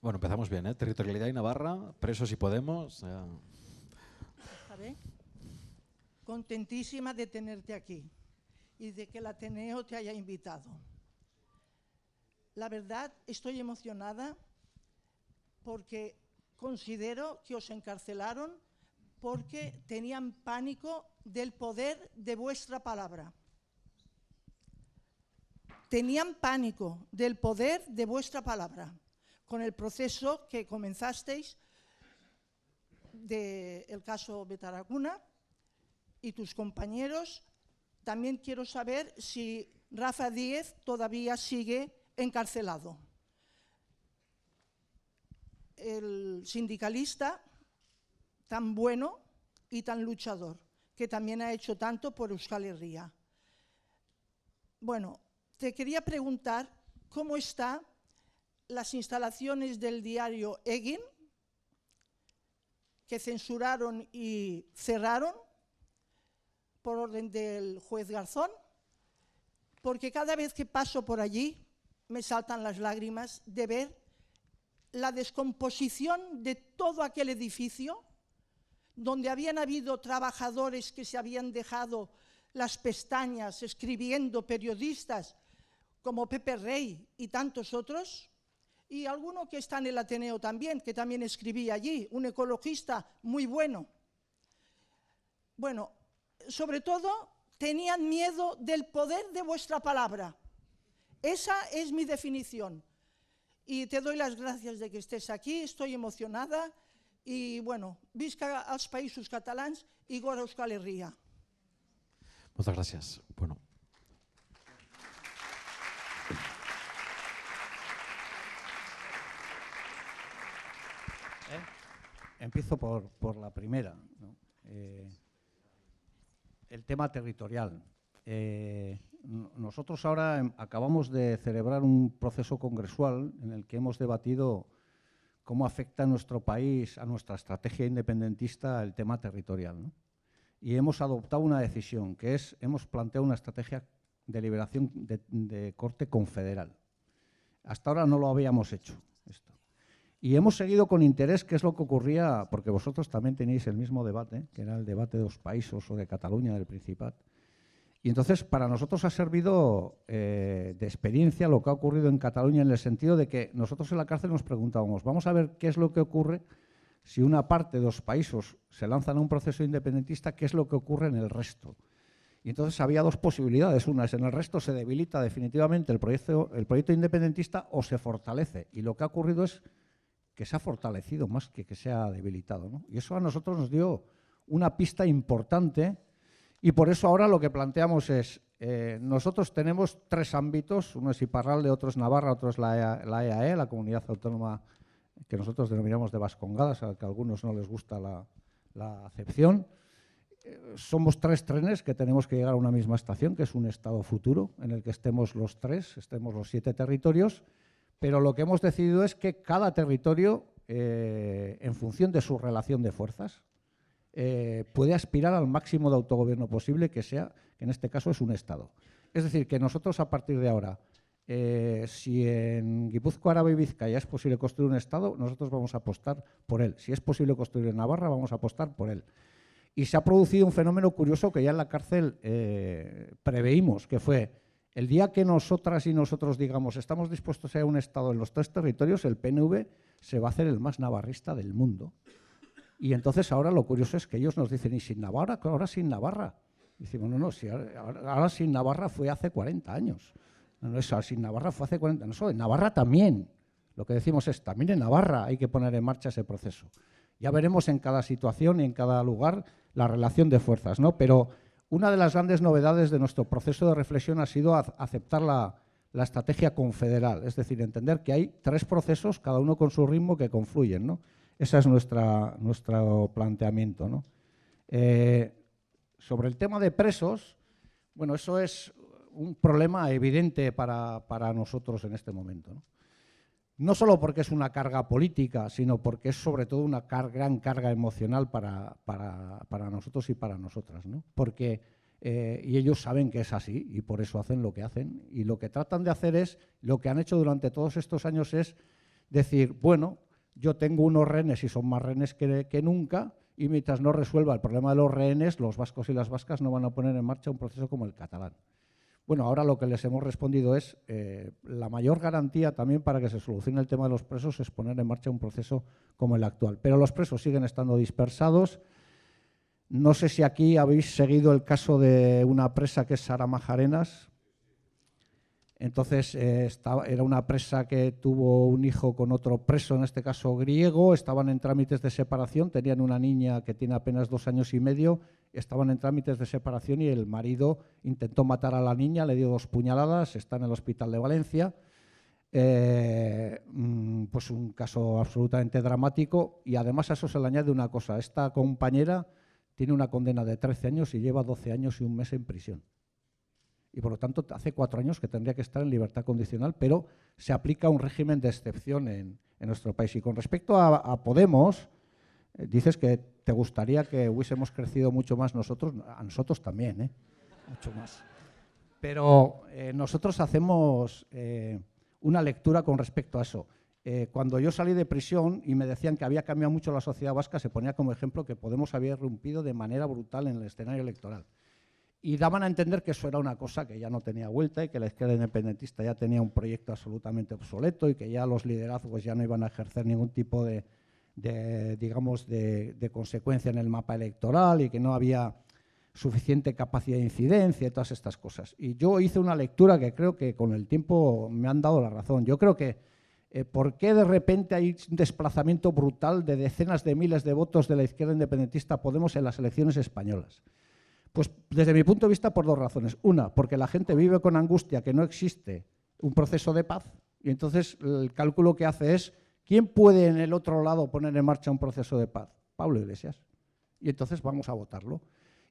Bueno, empezamos bien, ¿eh? Territorialidad y Navarra, presos y Podemos. ¿Está bien? Contentísima de tenerte aquí y de que el Ateneo te haya invitado. La verdad, estoy emocionada porque considero que os encarcelaron porque tenían pánico del poder de vuestra palabra. Tenían pánico del poder de vuestra palabra. Con el proceso que comenzasteis del caso Betaraguna y tus compañeros, también quiero saber si Rafa Díez todavía sigue encarcelado. El sindicalista tan bueno y tan luchador, que también ha hecho tanto por Euskal Herria. Bueno, te quería preguntar cómo están las instalaciones del diario Egin, que censuraron y cerraron por orden del juez Garzón, porque cada vez que paso por allí me saltan las lágrimas de ver la descomposición de todo aquel edificio donde habían habido trabajadores que se habían dejado las pestañas escribiendo, periodistas como Pepe Rey y tantos otros, y alguno que está en el Ateneo también, que también escribía allí, un ecologista muy bueno. Bueno, sobre todo tenían miedo del poder de vuestra palabra. Esa es mi definición. Y te doy las gracias de que estés aquí, estoy emocionada y, bueno, visca als països catalans i gora Euskal Herria. Muchas gracias. Bueno. Empiezo por la primera, ¿no? El tema territorial. Nosotros ahora acabamos de celebrar un proceso congresual en el que hemos debatido cómo afecta a nuestro país, a nuestra estrategia independentista, el tema territorial, ¿no? Y hemos adoptado una decisión, que es, hemos planteado una estrategia de liberación de corte confederal. Hasta ahora no lo habíamos hecho esto. Y hemos seguido con interés qué es lo que ocurría, porque vosotros también tenéis el mismo debate, que era el debate de los países o de Cataluña, del Principat. Y entonces para nosotros ha servido de experiencia lo que ha ocurrido en Cataluña, en el sentido de que nosotros en la cárcel nos preguntábamos, vamos a ver qué es lo que ocurre si una parte de los países se lanzan a un proceso independentista, qué es lo que ocurre en el resto. Y entonces había dos posibilidades. Una es en el resto se debilita definitivamente el proyecto independentista o se fortalece. Y lo que ha ocurrido es que se ha fortalecido más que se ha debilitado, ¿no? Y eso a nosotros nos dio una pista importante y por eso ahora lo que planteamos es, nosotros tenemos tres ámbitos, uno es Iparralde, otro es Navarra, otro es la EAE, la comunidad autónoma que nosotros denominamos de Vascongadas, a que a algunos no les gusta la acepción. Somos tres trenes que tenemos que llegar a una misma estación, que es un estado futuro, en el que estemos los tres, estemos los 7 territorios, pero lo que hemos decidido es que cada territorio, en función de su relación de fuerzas, puede aspirar al máximo de autogobierno posible, que en este caso es un Estado. Es decir, que nosotros a partir de ahora, si en Guipúzcoa, Araba y Vizcaya es posible construir un Estado, nosotros vamos a apostar por él. Si es posible construir en Navarra, vamos a apostar por él. Y se ha producido un fenómeno curioso que ya en la cárcel preveímos, que fue el día que nosotras y nosotros digamos estamos dispuestos a un Estado en los 3 territorios, el PNV se va a hacer el más navarrista del mundo. Y entonces ahora lo curioso es que ellos nos dicen, ¿y sin Navarra? Ahora sin Navarra. Y decimos, no, si ahora sin Navarra fue hace 40 años. No, eso, sin Navarra fue hace 40 años. No, en Navarra también. Lo que decimos es, también en Navarra hay que poner en marcha ese proceso. Ya veremos en cada situación y en cada lugar la relación de fuerzas, ¿no? Pero una de las grandes novedades de nuestro proceso de reflexión ha sido aceptar la estrategia confederal, es decir, entender que hay 3 procesos, cada uno con su ritmo, que confluyen, ¿no? Ese es nuestro planteamiento, ¿no? Sobre el tema de presos, bueno, eso es un problema evidente para nosotros en este momento, ¿no? No solo porque es una carga política, sino porque es sobre todo una gran carga emocional para nosotros y para nosotras, ¿no? Porque, y ellos saben que es así y por eso hacen lo que hacen. Y lo que tratan de hacer es, lo que han hecho durante todos estos años es Decir, bueno, yo tengo unos rehenes y son más rehenes que nunca, y mientras no resuelva el problema de los rehenes, los vascos y las vascas no van a poner en marcha un proceso como el catalán. Bueno, ahora lo que les hemos respondido es la mayor garantía también para que se solucione el tema de los presos es poner en marcha un proceso como el actual. Pero los presos siguen estando dispersados. No sé si aquí habéis seguido el caso de una presa que es Sara Majarenas. Entonces, era una presa que tuvo un hijo con otro preso, en este caso griego, estaban en trámites de separación, tenían una niña que tiene apenas 2 años y medio, estaban en trámites de separación y el marido intentó matar a la niña, le dio 2 puñaladas, está en el hospital de Valencia. Pues un caso absolutamente dramático y además a eso se le añade una cosa, esta compañera tiene una condena de 13 años y lleva 12 años y 1 mes en prisión. Y por lo tanto hace 4 años que tendría que estar en libertad condicional, pero se aplica un régimen de excepción en nuestro país. Y con respecto a Podemos, dices que te gustaría que hubiésemos crecido mucho más nosotros, a nosotros también, mucho más. Pero nosotros hacemos una lectura con respecto a eso. Cuando yo salí de prisión y me decían que había cambiado mucho la sociedad vasca, se ponía como ejemplo que Podemos había irrumpido de manera brutal en el escenario electoral. Y daban a entender que eso era una cosa que ya no tenía vuelta y que la izquierda independentista ya tenía un proyecto absolutamente obsoleto y que ya los liderazgos ya no iban a ejercer ningún tipo de consecuencia en el mapa electoral y que no había suficiente capacidad de incidencia y todas estas cosas. Y yo hice una lectura que creo que con el tiempo me han dado la razón. Yo creo que ¿por qué de repente hay un desplazamiento brutal de decenas de miles de votos de la izquierda independentista Podemos en las elecciones españolas? Pues desde mi punto de vista por 2 razones. Una, porque la gente vive con angustia que no existe un proceso de paz y entonces el cálculo que hace es ¿quién puede en el otro lado poner en marcha un proceso de paz? Pablo Iglesias. Y entonces vamos a votarlo.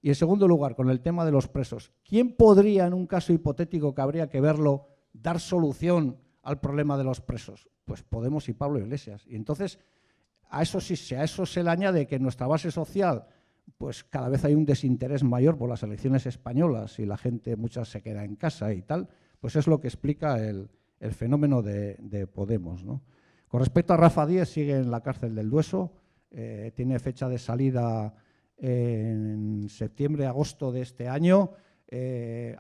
Y en segundo lugar, con el tema de los presos, ¿quién podría en un caso hipotético que habría que verlo dar solución al problema de los presos? Pues Podemos y Pablo Iglesias. Y entonces a eso se le añade que en nuestra base social pues cada vez hay un desinterés mayor por las elecciones españolas y la gente muchas se queda en casa y tal, pues es lo que explica el fenómeno de Podemos, ¿no? Con respecto a Rafa Díez, sigue en la cárcel del Dueso, tiene fecha de salida en septiembre-agosto de este año.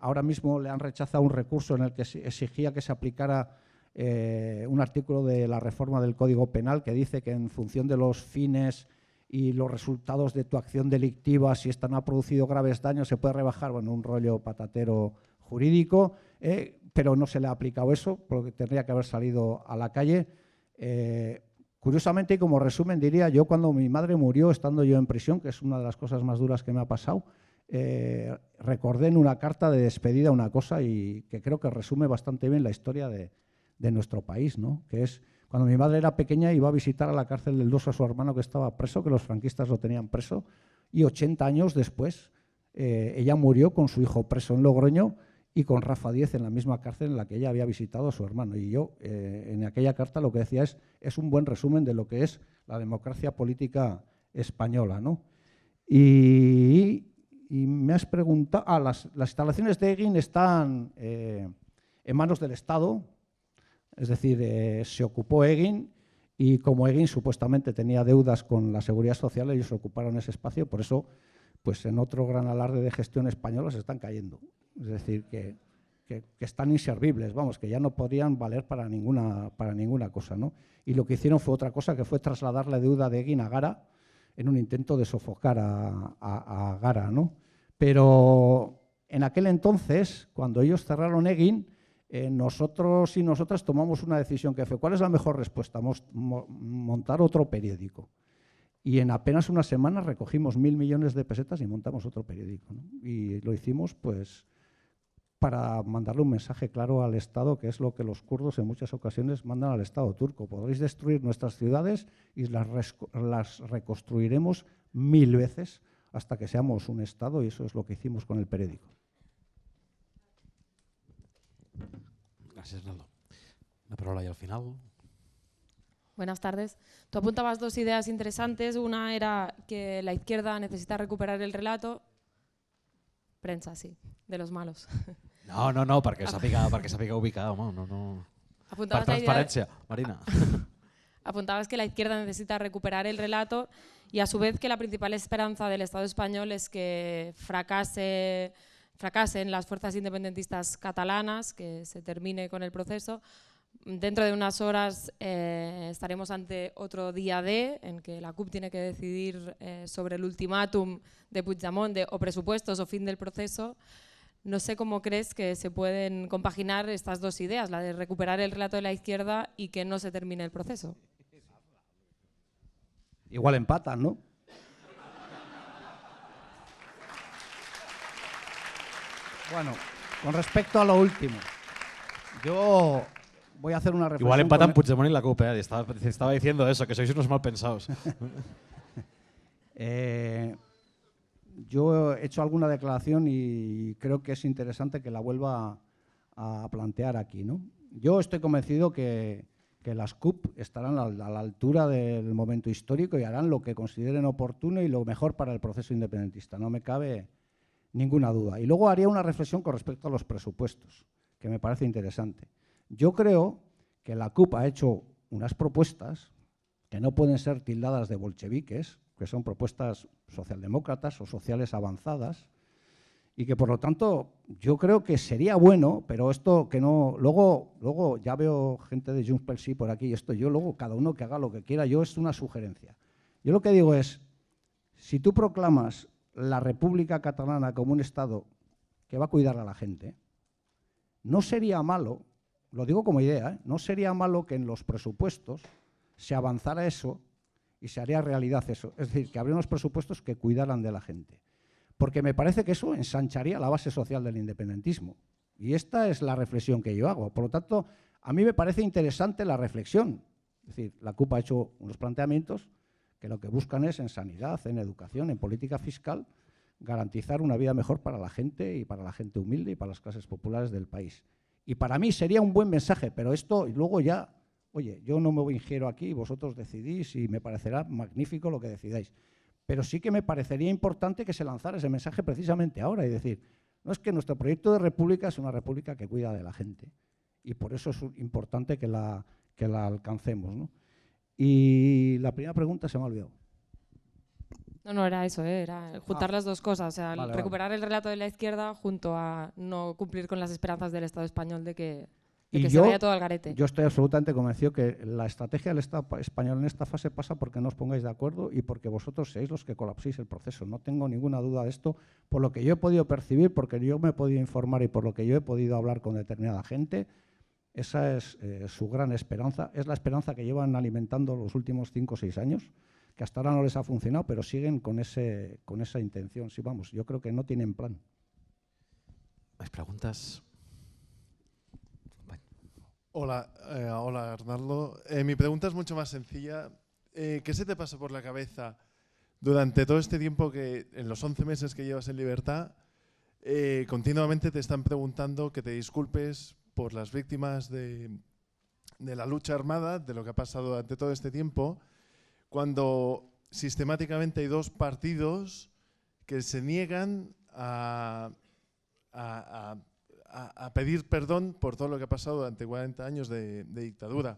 Ahora mismo le han rechazado un recurso en el que exigía que se aplicara un artículo de la reforma del Código Penal que dice que en función de los fines y los resultados de tu acción delictiva, si esta no ha producido graves daños, se puede rebajar, bueno, un rollo patatero jurídico, pero no se le ha aplicado eso, porque tendría que haber salido a la calle. Curiosamente, y como resumen, diría yo, cuando mi madre murió, estando yo en prisión, que es una de las cosas más duras que me ha pasado, recordé en una carta de despedida una cosa y que creo que resume bastante bien la historia de nuestro país, ¿no? Que es cuando mi madre era pequeña iba a visitar a la cárcel del Dueso a su hermano que estaba preso, que los franquistas lo tenían preso, y 80 años después ella murió con su hijo preso en Logroño y con Rafa Díez en la misma cárcel en la que ella había visitado a su hermano. Y yo en aquella carta lo que decía es un buen resumen de lo que es la democracia política española, ¿no? Y me has preguntado, las instalaciones de Egin están en manos del Estado. Es decir, se ocupó Egin y como Egin supuestamente tenía deudas con la Seguridad Social, ellos ocuparon ese espacio, por eso pues en otro gran alarde de gestión española se están cayendo. Es decir, que están inservibles, vamos, que ya no podrían valer para ninguna cosa, ¿no? Y lo que hicieron fue otra cosa, que fue trasladar la deuda de Egin a Gara en un intento de sofocar a Gara, ¿no? Pero en aquel entonces, cuando ellos cerraron Egin, nosotros y nosotras tomamos una decisión que fue, ¿cuál es la mejor respuesta? Montar otro periódico. Y en apenas una semana recogimos 1.000 millones de pesetas y montamos otro periódico, ¿no? Y lo hicimos pues para mandarle un mensaje claro al Estado, que es lo que los kurdos en muchas ocasiones mandan al Estado turco. Podréis destruir nuestras ciudades y las reconstruiremos 1000 veces hasta que seamos un Estado, y eso es lo que hicimos con el periódico. Gracias, Arnaldo. La palabra ya al final. Buenas tardes. Tú apuntabas 2 ideas interesantes. Una era que la izquierda necesita recuperar el relato. Prensa, sí, de los malos. No, perquè s'ha picat ubicat, home, no. Apuntabas Per la idea transparència, Marina. apuntabas que la izquierda necesita recuperar el relato y a su vez que la principal esperanza del Estado español es que fracasen las fuerzas independentistas catalanas, que se termine con el proceso. Dentro de unas horas estaremos ante otro día D, en que la CUP tiene que decidir sobre el ultimátum de Puigdemont de o presupuestos o fin del proceso. No sé cómo crees que se pueden compaginar estas dos ideas, la de recuperar el relato de la izquierda y que no se termine el proceso. Igual empatan, ¿no? Bueno, con respecto a lo último, yo voy a hacer una reflexión. Igual empatan Puigdemont y la CUP, estaba diciendo eso, que sois unos mal pensados. Yo he hecho alguna declaración y creo que es interesante que la vuelva a plantear aquí, ¿no? Yo estoy convencido que las CUP estarán a la altura del momento histórico y harán lo que consideren oportuno y lo mejor para el proceso independentista, no me cabe ninguna duda. Y luego haría una reflexión con respecto a los presupuestos, que me parece interesante. Yo creo que la CUP ha hecho unas propuestas que no pueden ser tildadas de bolcheviques, que son propuestas socialdemócratas o sociales avanzadas, y que por lo tanto yo creo que sería bueno, pero esto que no… Luego ya veo gente de Junts pel Sí por aquí, luego cada uno que haga lo que quiera, yo es una sugerencia. Yo lo que digo es, si tú proclamas la República Catalana como un Estado que va a cuidar a la gente, no sería malo, lo digo como idea, no sería malo que en los presupuestos se avanzara eso y se haría realidad eso. Es decir, que habría unos presupuestos que cuidaran de la gente. Porque me parece que eso ensancharía la base social del independentismo. Y esta es la reflexión que yo hago. Por lo tanto, a mí me parece interesante la reflexión. Es decir, la CUP ha hecho unos planteamientos que lo que buscan es en sanidad, en educación, en política fiscal, garantizar una vida mejor para la gente y para la gente humilde y para las clases populares del país. Y para mí sería un buen mensaje, pero esto luego ya… Oye, yo no me ingiero aquí, vosotros decidís y me parecerá magnífico lo que decidáis. Pero sí que me parecería importante que se lanzara ese mensaje precisamente ahora y decir, no es que nuestro proyecto de república es una república que cuida de la gente y por eso es importante que la alcancemos, ¿no? Y la primera pregunta se me ha olvidado. No era eso, era juntar las dos cosas, o sea, vale, recuperar el relato de la izquierda junto a no cumplir con las esperanzas del Estado español de que Y se vaya todo al garete. Yo estoy absolutamente convencido que la estrategia del Estado español en esta fase pasa porque no os pongáis de acuerdo y porque vosotros seáis los que colapséis el proceso. No tengo ninguna duda de esto, por lo que yo he podido percibir, porque yo me he podido informar y por lo que yo he podido hablar con determinada gente. Esa es su gran esperanza. Es la esperanza que llevan alimentando los últimos 5 o 6 años, que hasta ahora no les ha funcionado, pero siguen con esa intención. Sí, vamos, yo creo que no tienen plan. ¿Hay preguntas? Hola, Arnaldo. Mi pregunta es mucho más sencilla. ¿Qué se te pasa por la cabeza durante todo este tiempo que, en los 11 meses que llevas en libertad, continuamente te están preguntando que te disculpes por las víctimas de la lucha armada, de lo que ha pasado durante todo este tiempo, cuando sistemáticamente hay 2 partidos que se niegan a pedir perdón por todo lo que ha pasado durante 40 años de dictadura?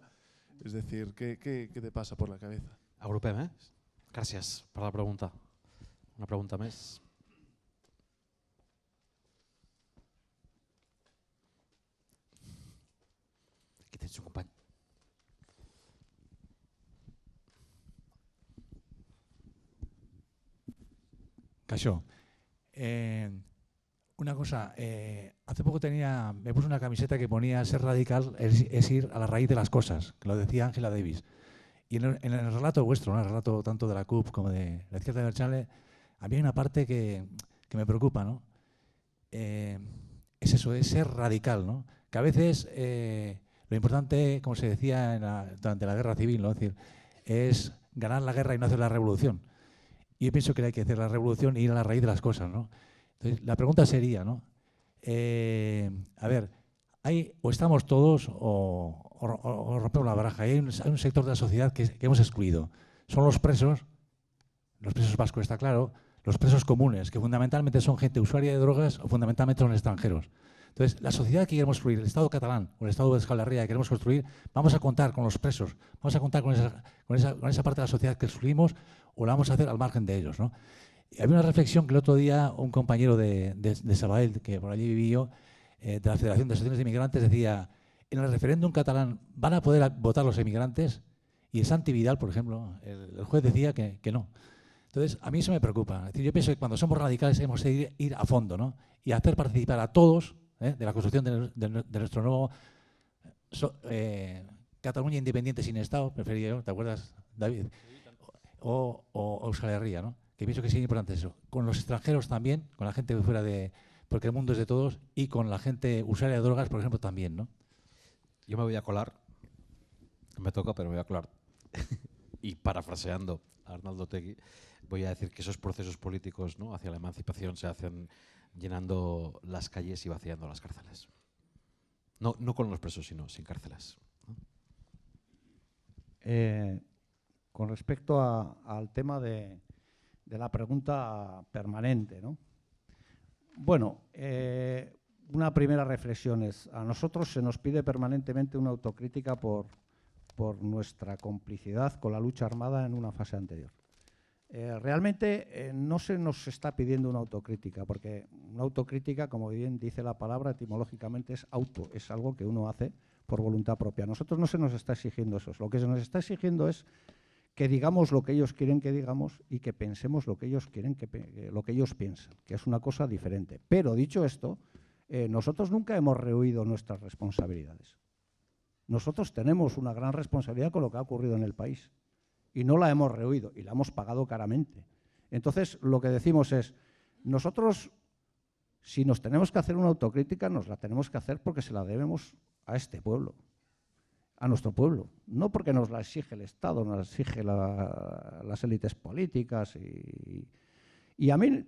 Es decir, ¿qué te pasa por la cabeza? Agrupem, Gràcies per la pregunta. Una pregunta més. Aquí tens un company. Caixó. Una cosa, hace poco me puse una camiseta que ponía ser radical es ir a la raíz de las cosas, que lo decía Angela Davis. Y en el relato vuestro, ¿no? El relato tanto de la CUP como de la izquierda de Berchale, a mí hay una parte que me preocupa, ¿no? Es eso, es ser radical, ¿no? Que a veces lo importante, como se decía durante la guerra civil, ¿no? Es decir, es ganar la guerra y no hacer la revolución. Y yo pienso que hay que hacer la revolución e ir a la raíz de las cosas, ¿no? Entonces, la pregunta sería, ¿no? A ver, o estamos todos o rompemos la baraja. Hay un sector de la sociedad que hemos excluido. Son los presos vascos, está claro, los presos comunes, que fundamentalmente son gente usuaria de drogas o fundamentalmente son extranjeros. Entonces, la sociedad que queremos construir, el Estado catalán o el Estado de Euskal Herria que queremos construir, vamos a contar con los presos, vamos a contar con esa parte de la sociedad que excluimos o la vamos a hacer al margen de ellos, ¿no? Y había una reflexión que el otro día un compañero de Sabadell, que por allí viví yo, de la Federación de Asociaciones de Inmigrantes, decía, en el referéndum catalán van a poder votar los inmigrantes, y Santi Vidal, por ejemplo, el juez decía que no. Entonces, a mí eso me preocupa. Es decir, yo pienso que cuando somos radicales hemos de ir a fondo, ¿no? Y hacer participar a todos de la construcción de nuestro nuevo Cataluña independiente sin Estado, preferiría yo, ¿te acuerdas, David? O Euskal Herria, ¿no? Que pienso que es importante eso. Con los extranjeros también, con la gente de fuera de... Porque el mundo es de todos, y con la gente usuaria de drogas, por ejemplo, también, ¿no? Yo me voy a colar, me toca, pero me voy a colar. Y parafraseando a Arnaldo Otegi, voy a decir que esos procesos políticos, ¿no?, hacia la emancipación se hacen llenando las calles y vaciando las cárceles. No con los presos, sino sin cárceles, ¿no? Con respecto al tema de la pregunta permanente, ¿no? Bueno, una primera reflexión es, a nosotros se nos pide permanentemente una autocrítica por nuestra complicidad con la lucha armada en una fase anterior. Realmente no se nos está pidiendo una autocrítica, porque una autocrítica, como bien dice la palabra, etimológicamente es auto, es algo que uno hace por voluntad propia. A nosotros no se nos está exigiendo eso, lo que se nos está exigiendo es que digamos lo que ellos quieren que digamos y que pensemos lo que ellos quieren lo que ellos piensan, que es una cosa diferente. Pero dicho esto, nosotros nunca hemos rehuido nuestras responsabilidades. Nosotros tenemos una gran responsabilidad con lo que ha ocurrido en el país y no la hemos rehuido y la hemos pagado caramente. Entonces, lo que decimos es, nosotros, si nos tenemos que hacer una autocrítica, nos la tenemos que hacer porque se la debemos a este pueblo, a nuestro pueblo, no porque nos la exige el Estado, nos la exige las élites políticas. Y a mí,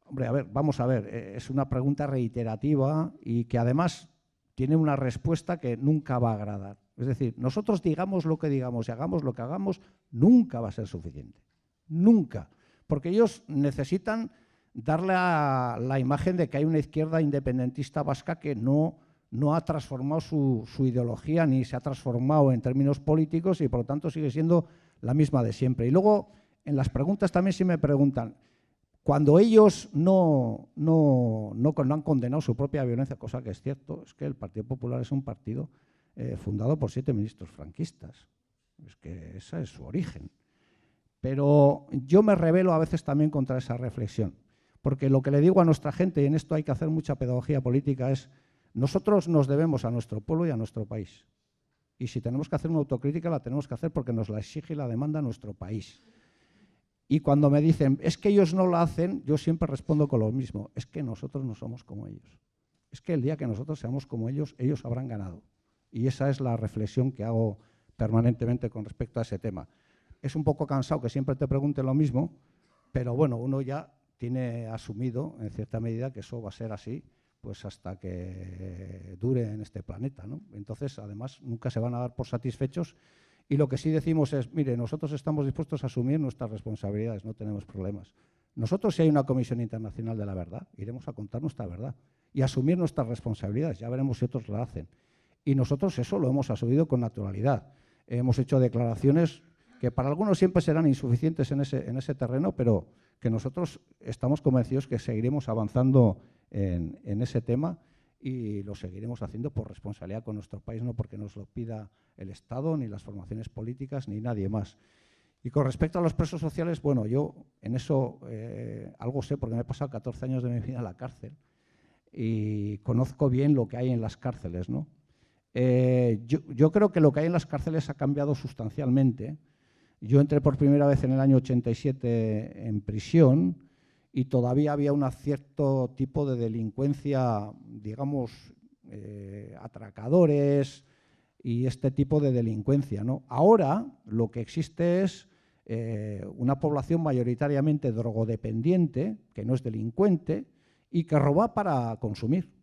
hombre, a ver, vamos a ver, es una pregunta reiterativa y que además tiene una respuesta que nunca va a agradar. Es decir, nosotros digamos lo que digamos y hagamos lo que hagamos, nunca va a ser suficiente. Nunca. Porque ellos necesitan darle a la imagen de que hay una izquierda independentista vasca que no ha transformado su ideología ni se ha transformado en términos políticos y por lo tanto sigue siendo la misma de siempre. Y luego en las preguntas también sí me preguntan, cuando ellos no han condenado su propia violencia, cosa que es cierto, es que el Partido Popular es un partido fundado por 7 ministros franquistas. Es que ese es su origen. Pero yo me rebelo a veces también contra esa reflexión, porque lo que le digo a nuestra gente, y en esto hay que hacer mucha pedagogía política, es nosotros nos debemos a nuestro pueblo y a nuestro país. Y si tenemos que hacer una autocrítica, la tenemos que hacer porque nos la exige y la demanda nuestro país. Y cuando me dicen, es que ellos no la hacen, yo siempre respondo con lo mismo, es que nosotros no somos como ellos. Es que el día que nosotros seamos como ellos, ellos habrán ganado. Y esa es la reflexión que hago permanentemente con respecto a ese tema. Es un poco cansado que siempre te pregunte lo mismo, pero bueno, uno ya tiene asumido en cierta medida que eso va a ser así, pues hasta que dure en este planeta, ¿no? Entonces, además, nunca se van a dar por satisfechos. Y lo que sí decimos es, mire, nosotros estamos dispuestos a asumir nuestras responsabilidades, no tenemos problemas. Nosotros, si hay una Comisión Internacional de la Verdad, iremos a contar nuestra verdad y asumir nuestras responsabilidades. Ya veremos si otros la hacen. Y nosotros eso lo hemos asumido con naturalidad. Hemos hecho declaraciones que para algunos siempre serán insuficientes en ese terreno, pero que nosotros estamos convencidos que seguiremos avanzando en ese tema y lo seguiremos haciendo por responsabilidad con nuestro país, no porque nos lo pida el Estado, ni las formaciones políticas, ni nadie más. Y con respecto a los presos sociales, bueno, yo en eso algo sé, porque me he pasado 14 años de mi vida en la cárcel y conozco bien lo que hay en las cárceles, ¿no? Yo creo que lo que hay en las cárceles ha cambiado sustancialmente. Yo entré por primera vez en el año 87 en prisión y todavía había un cierto tipo de delincuencia, digamos, atracadores y este tipo de delincuencia, ¿no? Ahora lo que existe es una población mayoritariamente drogodependiente, que no es delincuente y que roba para consumir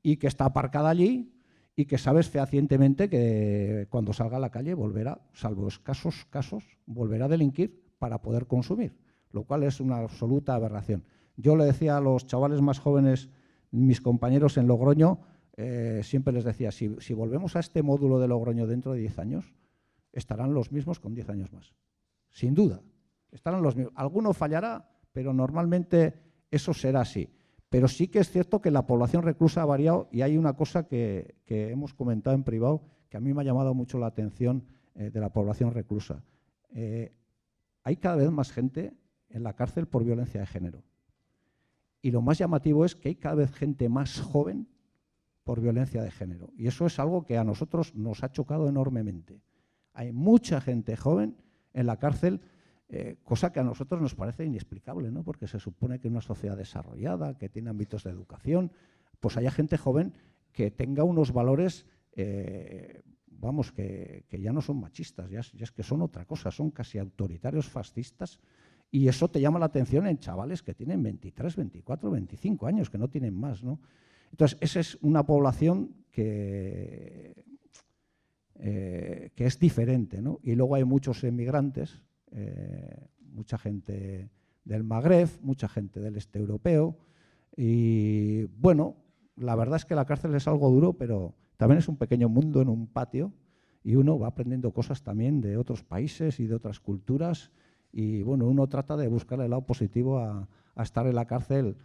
y que está aparcada allí y que sabes fehacientemente que cuando salga a la calle volverá, salvo escasos casos, volverá a delinquir para poder consumir, lo cual es una absoluta aberración. Yo le decía a los chavales más jóvenes mis compañeros en Logroño, siempre les decía, si volvemos a este módulo de Logroño dentro de 10 años, estarán los mismos con 10 años más. Sin duda, estarán los mismos. Alguno fallará, pero normalmente eso será así. Pero sí que es cierto que la población reclusa ha variado y hay una cosa que hemos comentado en privado que a mí me ha llamado mucho la atención de la población reclusa. Hay cada vez más gente en la cárcel por violencia de género. Y lo más llamativo es que hay cada vez gente más joven por violencia de género. Y eso es algo que a nosotros nos ha chocado enormemente. Hay mucha gente joven en la cárcel, cosa que a nosotros nos parece inexplicable, ¿no? Porque se supone que en una sociedad desarrollada, que tiene ámbitos de educación, pues haya gente joven que tenga unos valores, vamos, que ya no son machistas, ya es que son otra cosa, son casi autoritarios, fascistas, y eso te llama la atención en chavales que tienen 23, 24, 25 años, que no tienen más, ¿no? Entonces, esa es una población que es diferente, ¿no? Y luego hay muchos emigrantes, mucha gente del Magreb, mucha gente del este europeo, y bueno, la verdad es que la cárcel es algo duro, pero también es un pequeño mundo en un patio y uno va aprendiendo cosas también de otros países y de otras culturas y bueno, uno trata de buscar el lado positivo a estar en la cárcel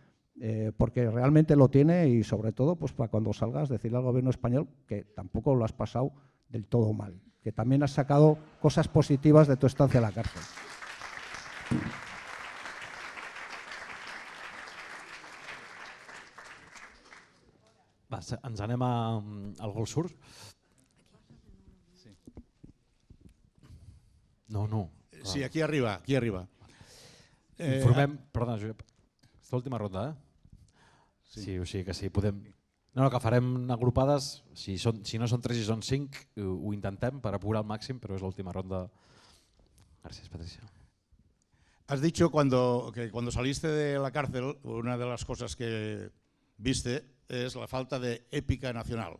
porque realmente lo tiene y sobre todo pues para cuando salgas decirle al gobierno español que tampoco lo has pasado del todo mal, que también has sacado cosas positivas de tu estancia en la cárcel. Va, ens anem al Gol Sur. Sí. No. Sí, aquí arriba, aquí arriba. Informem, perdona, Josep, és l'última ronda, Sí, o sigui que sí, podem... No, que farem agrupades, si no són 3 i són 5, ho intentem per apurar al màxim, però és l'última ronda. Gràcies, Patricia. Has dicho que cuando saliste de la cárcel, una de las cosas que viste es la falta de épica nacional.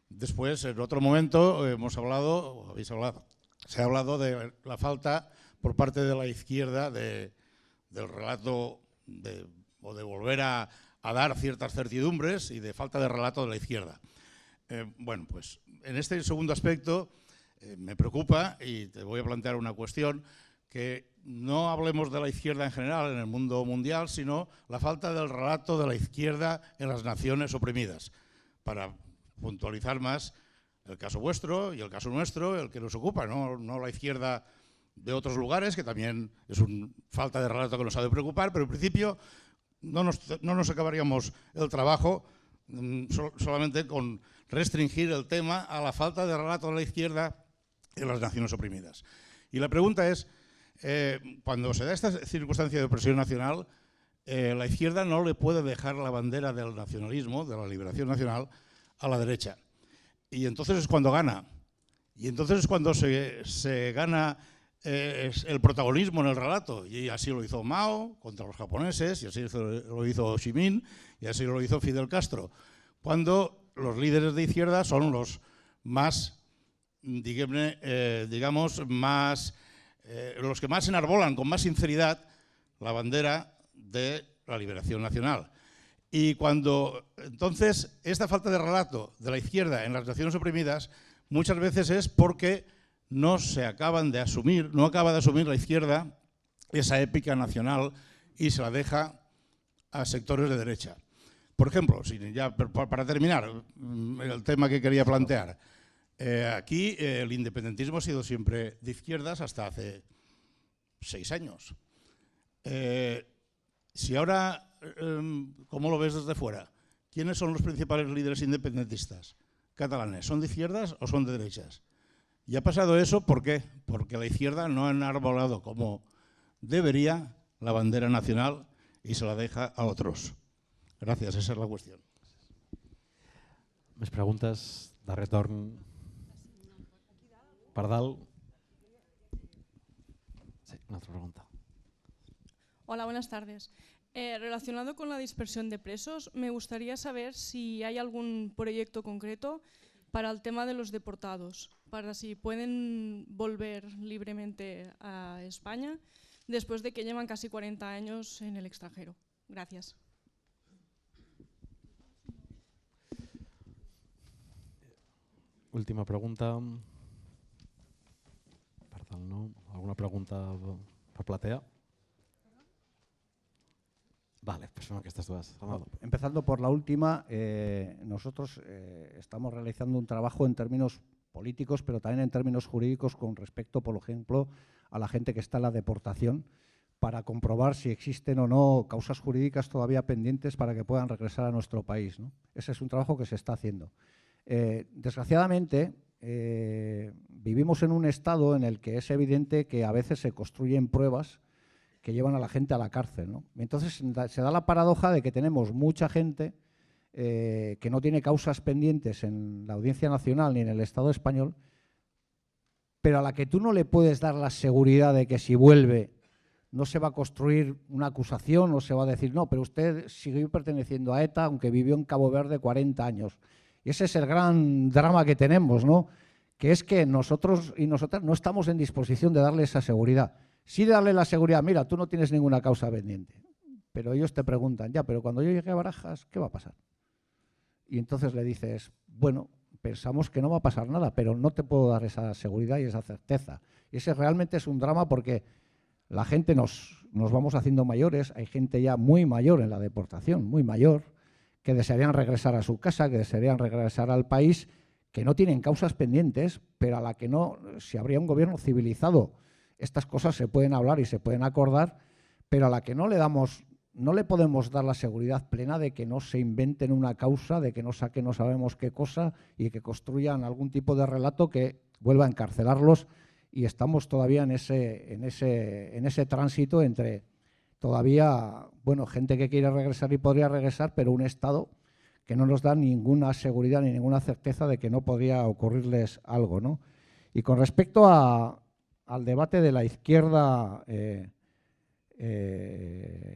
Después, en otro momento, se ha hablado de la falta por parte de la izquierda del relato o de volver a dar ciertas certidumbres y de falta de relato de la izquierda. Bueno, pues en este segundo aspecto me preocupa y te voy a plantear una cuestión, que no hablemos de la izquierda en general en el mundo mundial, sino la falta del relato de la izquierda en las naciones oprimidas. Para puntualizar más el caso vuestro y el caso nuestro, el que nos ocupa, no la izquierda de otros lugares, que también es una falta de relato que nos ha de preocupar, pero en principio no nos acabaríamos el trabajo solamente con restringir el tema a la falta de relato de la izquierda en las naciones oprimidas. Y la pregunta es, cuando se da esta circunstancia de opresión nacional, la izquierda no le puede dejar la bandera del nacionalismo, de la liberación nacional, a la derecha. Y entonces es cuando gana. Y entonces es cuando se gana el protagonismo en el relato, y así lo hizo Mao contra los japoneses, y así lo hizo Ho Chi Minh, y así lo hizo Fidel Castro, cuando los líderes de izquierda son los más, digamos, los que más enarbolan con más sinceridad la bandera de la liberación nacional. Y cuando entonces esta falta de relato de la izquierda en las naciones oprimidas muchas veces es porque no acaba de asumir la izquierda esa épica nacional y se la deja a sectores de derecha. Por ejemplo, ya para terminar, el tema que quería plantear, aquí el independentismo ha sido siempre de izquierdas hasta hace 6 años. Si ahora, ¿cómo lo ves desde fuera? ¿Quiénes son los principales líderes independentistas catalanes? ¿Son de izquierdas o son de derechas? Y ha pasado eso, ¿por qué? Porque la izquierda no ha enarbolado como debería la bandera nacional y se la deja a otros. Gracias, esa es la cuestión. Més preguntes de retorn. Pardal. Sí, una otra pregunta. Hola, buenas tardes. Relacionado con la dispersión de presos, me gustaría saber si hay algún proyecto concreto para el tema de los deportados, para si pueden volver libremente a España después de que llevan casi 40 años en el extranjero. Gracias. Última pregunta. Perdón, ¿no? ¿Alguna pregunta por platea? Vale, pues son estas todas. Empezando por la última, nosotros estamos realizando un trabajo en términos políticos, pero también en términos jurídicos con respecto, por ejemplo, a la gente que está en la deportación, para comprobar si existen o no causas jurídicas todavía pendientes para que puedan regresar a nuestro país, ¿no? Ese es un trabajo que se está haciendo. Desgraciadamente, vivimos en un estado en el que es evidente que a veces se construyen pruebas que llevan a la gente a la cárcel, ¿no? Entonces se da la paradoja de que tenemos mucha gente que no tiene causas pendientes en la Audiencia Nacional ni en el Estado español, pero a la que tú no le puedes dar la seguridad de que si vuelve no se va a construir una acusación o se va a decir, no, pero usted siguió perteneciendo a ETA aunque vivió en Cabo Verde 40 años. Y ese es el gran drama que tenemos, ¿no? Que es que nosotros y nosotras no estamos en disposición de darle esa seguridad. Sí darle la seguridad, mira, tú no tienes ninguna causa pendiente. Pero ellos te preguntan, ya, pero cuando yo llegue a Barajas, ¿qué va a pasar? Y entonces le dices, bueno, pensamos que no va a pasar nada, pero no te puedo dar esa seguridad y esa certeza. Y ese realmente es un drama porque la gente nos vamos haciendo mayores, hay gente ya muy mayor en la deportación, muy mayor, que desearían regresar a su casa, que desearían regresar al país, que no tienen causas pendientes, pero a la que no, si habría un gobierno civilizado, estas cosas se pueden hablar y se pueden acordar, pero a la que no le podemos dar la seguridad plena de que no se inventen una causa, de que no saquen no sabemos qué cosa y que construyan algún tipo de relato que vuelva a encarcelarlos, y estamos todavía en ese tránsito entre todavía, bueno, gente que quiere regresar y podría regresar, pero un Estado que no nos da ninguna seguridad ni ninguna certeza de que no podría ocurrirles algo, ¿no? Y con respecto al debate de la izquierda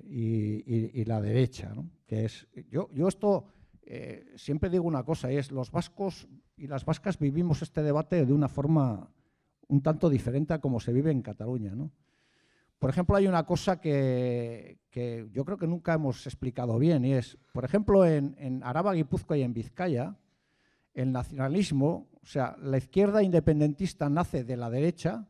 y la derecha, ¿no? Que es, yo esto siempre digo una cosa, y es los vascos y las vascas vivimos este debate de una forma un tanto diferente a como se vive en Cataluña, ¿no? Por ejemplo, hay una cosa que yo creo que nunca hemos explicado bien, y es, por ejemplo, en Araba, Guipúzcoa y en Vizcaya, el nacionalismo, o sea, la izquierda independentista nace de la derecha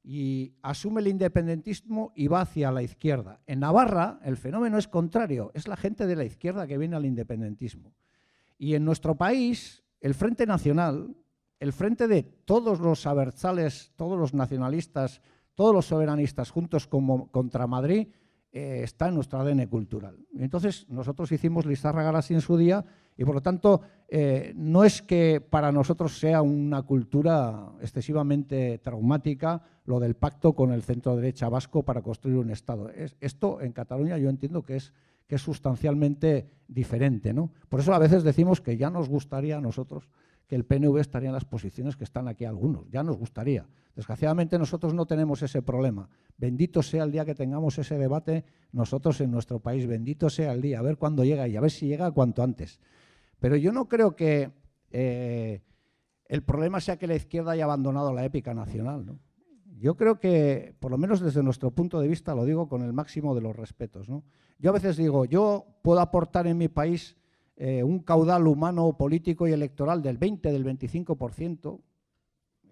y asume el independentismo y va hacia la izquierda. En Navarra el fenómeno es contrario, es la gente de la izquierda que viene al independentismo. Y en nuestro país, el Frente Nacional, el frente de todos los abertzales, todos los nacionalistas, todos los soberanistas juntos como contra Madrid, está en nuestro ADN cultural. Entonces, nosotros hicimos Lizarra Garasi en su día y, por lo tanto, no es que para nosotros sea una cultura excesivamente traumática lo del pacto con el centro-derecha vasco para construir un Estado. Esto en Cataluña yo entiendo que es sustancialmente diferente, ¿no? Por eso a veces decimos que ya nos gustaría a nosotros que el PNV estaría en las posiciones que están aquí algunos, ya nos gustaría. Desgraciadamente nosotros no tenemos ese problema. Bendito sea el día que tengamos ese debate nosotros en nuestro país, bendito sea el día, a ver cuándo llega y a ver si llega cuanto antes. Pero yo no creo que el problema sea que la izquierda haya abandonado la épica nacional, ¿no? Yo creo que, por lo menos desde nuestro punto de vista, lo digo con el máximo de los respetos, ¿no? Yo a veces digo, yo puedo aportar en mi país un caudal humano, político y electoral del 20, del 25%,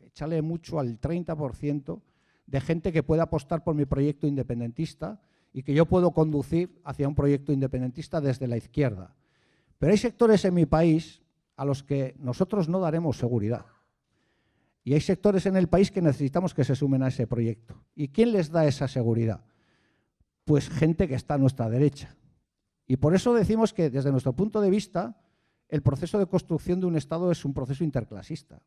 échale mucho al 30% de gente que puede apostar por mi proyecto independentista y que yo puedo conducir hacia un proyecto independentista desde la izquierda. Pero hay sectores en mi país a los que nosotros no daremos seguridad. Y hay sectores en el país que necesitamos que se sumen a ese proyecto. ¿Y quién les da esa seguridad? Pues gente que está a nuestra derecha. Y por eso decimos que, desde nuestro punto de vista, el proceso de construcción de un Estado es un proceso interclasista.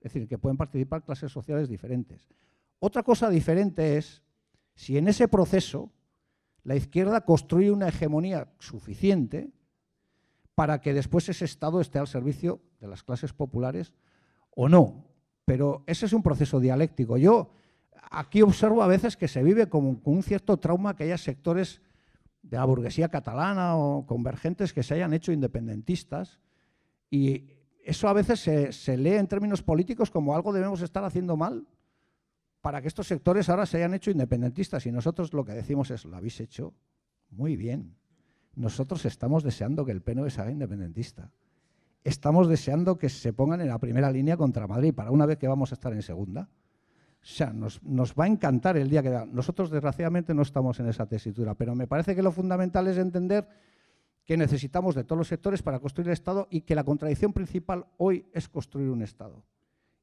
Es decir, que pueden participar clases sociales diferentes. Otra cosa diferente es si en ese proceso la izquierda construye una hegemonía suficiente para que después ese Estado esté al servicio de las clases populares o no. Pero ese es un proceso dialéctico. Yo aquí observo a veces que se vive con un cierto trauma que haya sectores de la burguesía catalana o convergentes que se hayan hecho independentistas, y eso a veces se lee en términos políticos como algo debemos estar haciendo mal para que estos sectores ahora se hayan hecho independentistas, y nosotros lo que decimos es, lo habéis hecho muy bien. Nosotros estamos deseando que el PNV se haga independentista estamos deseando que se pongan en la primera línea contra Madrid, para una vez que vamos a estar en segunda. O sea, nos va a encantar el día que da. Nosotros, desgraciadamente, no estamos en esa tesitura, pero me parece que lo fundamental es entender que necesitamos de todos los sectores para construir el Estado y que la contradicción principal hoy es construir un Estado.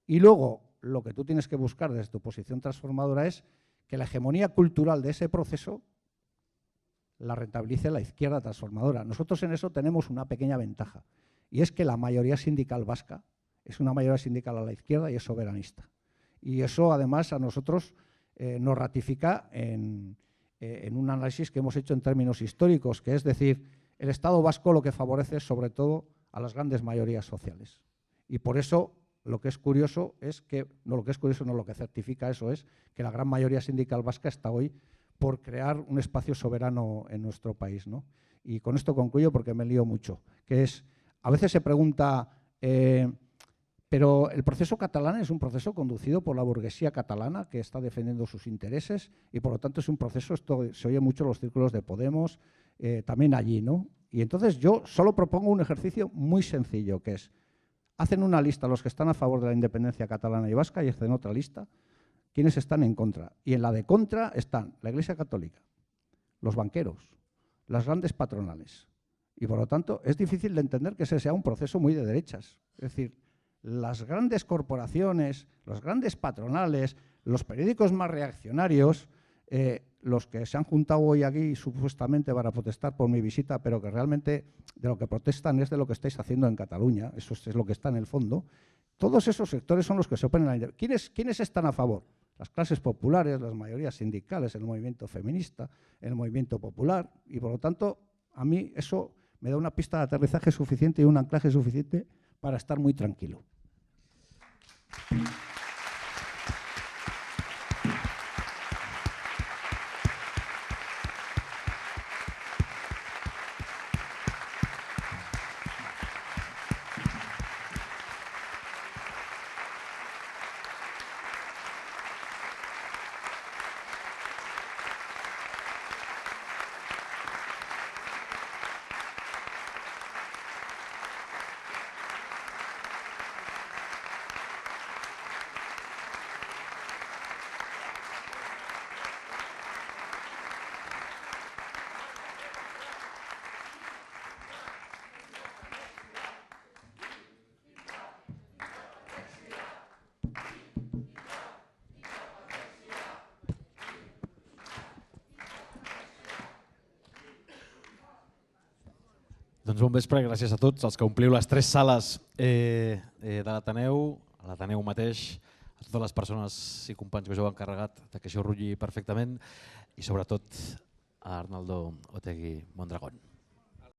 Y luego, lo que tú tienes que buscar desde tu posición transformadora es que la hegemonía cultural de ese proceso la rentabilice la izquierda transformadora. Nosotros en eso tenemos una pequeña ventaja, y es que la mayoría sindical vasca es una mayoría sindical a la izquierda y es soberanista. Y eso, además, a nosotros nos ratifica en un análisis que hemos hecho en términos históricos, que es decir, el Estado vasco lo que favorece es sobre todo a las grandes mayorías sociales. Y por eso lo que es curioso es que, no lo que es curioso, no lo que certifica eso es que la gran mayoría sindical vasca está hoy por crear un espacio soberano en nuestro país, ¿no? Y con esto concluyo porque me lío mucho, que es, a veces se pregunta, pero el proceso catalán es un proceso conducido por la burguesía catalana que está defendiendo sus intereses y por lo tanto es un proceso, esto se oye mucho en los círculos de Podemos, también allí, ¿no? Y entonces yo solo propongo un ejercicio muy sencillo, que es, hacen una lista los que están a favor de la independencia catalana y vasca y hacen otra lista quienes están en contra. Y en la de contra están la Iglesia Católica, los banqueros, las grandes patronales. Y por lo tanto es difícil de entender que ese sea un proceso muy de derechas. Es decir, las grandes corporaciones, los grandes patronales, los periódicos más reaccionarios, los que se han juntado hoy aquí supuestamente para protestar por mi visita, pero que realmente de lo que protestan es de lo que estáis haciendo en Cataluña, eso es lo que está en el fondo. Todos esos sectores son los que se oponen a la independencia. ¿Quiénes están a favor? Las clases populares, las mayorías sindicales, el movimiento feminista, el movimiento popular, y por lo tanto a mí eso me da una pista de aterrizaje suficiente y un anclaje suficiente para estar muy tranquilo. Doncs bon vespre, gràcies a tots els que ompliu les 3 sales de l'Ateneu, a l'Ateneu mateix, a totes les persones i companys que us heu encarregat que això rutlli perfectament i sobretot a Arnaldo Otegi Mondragón.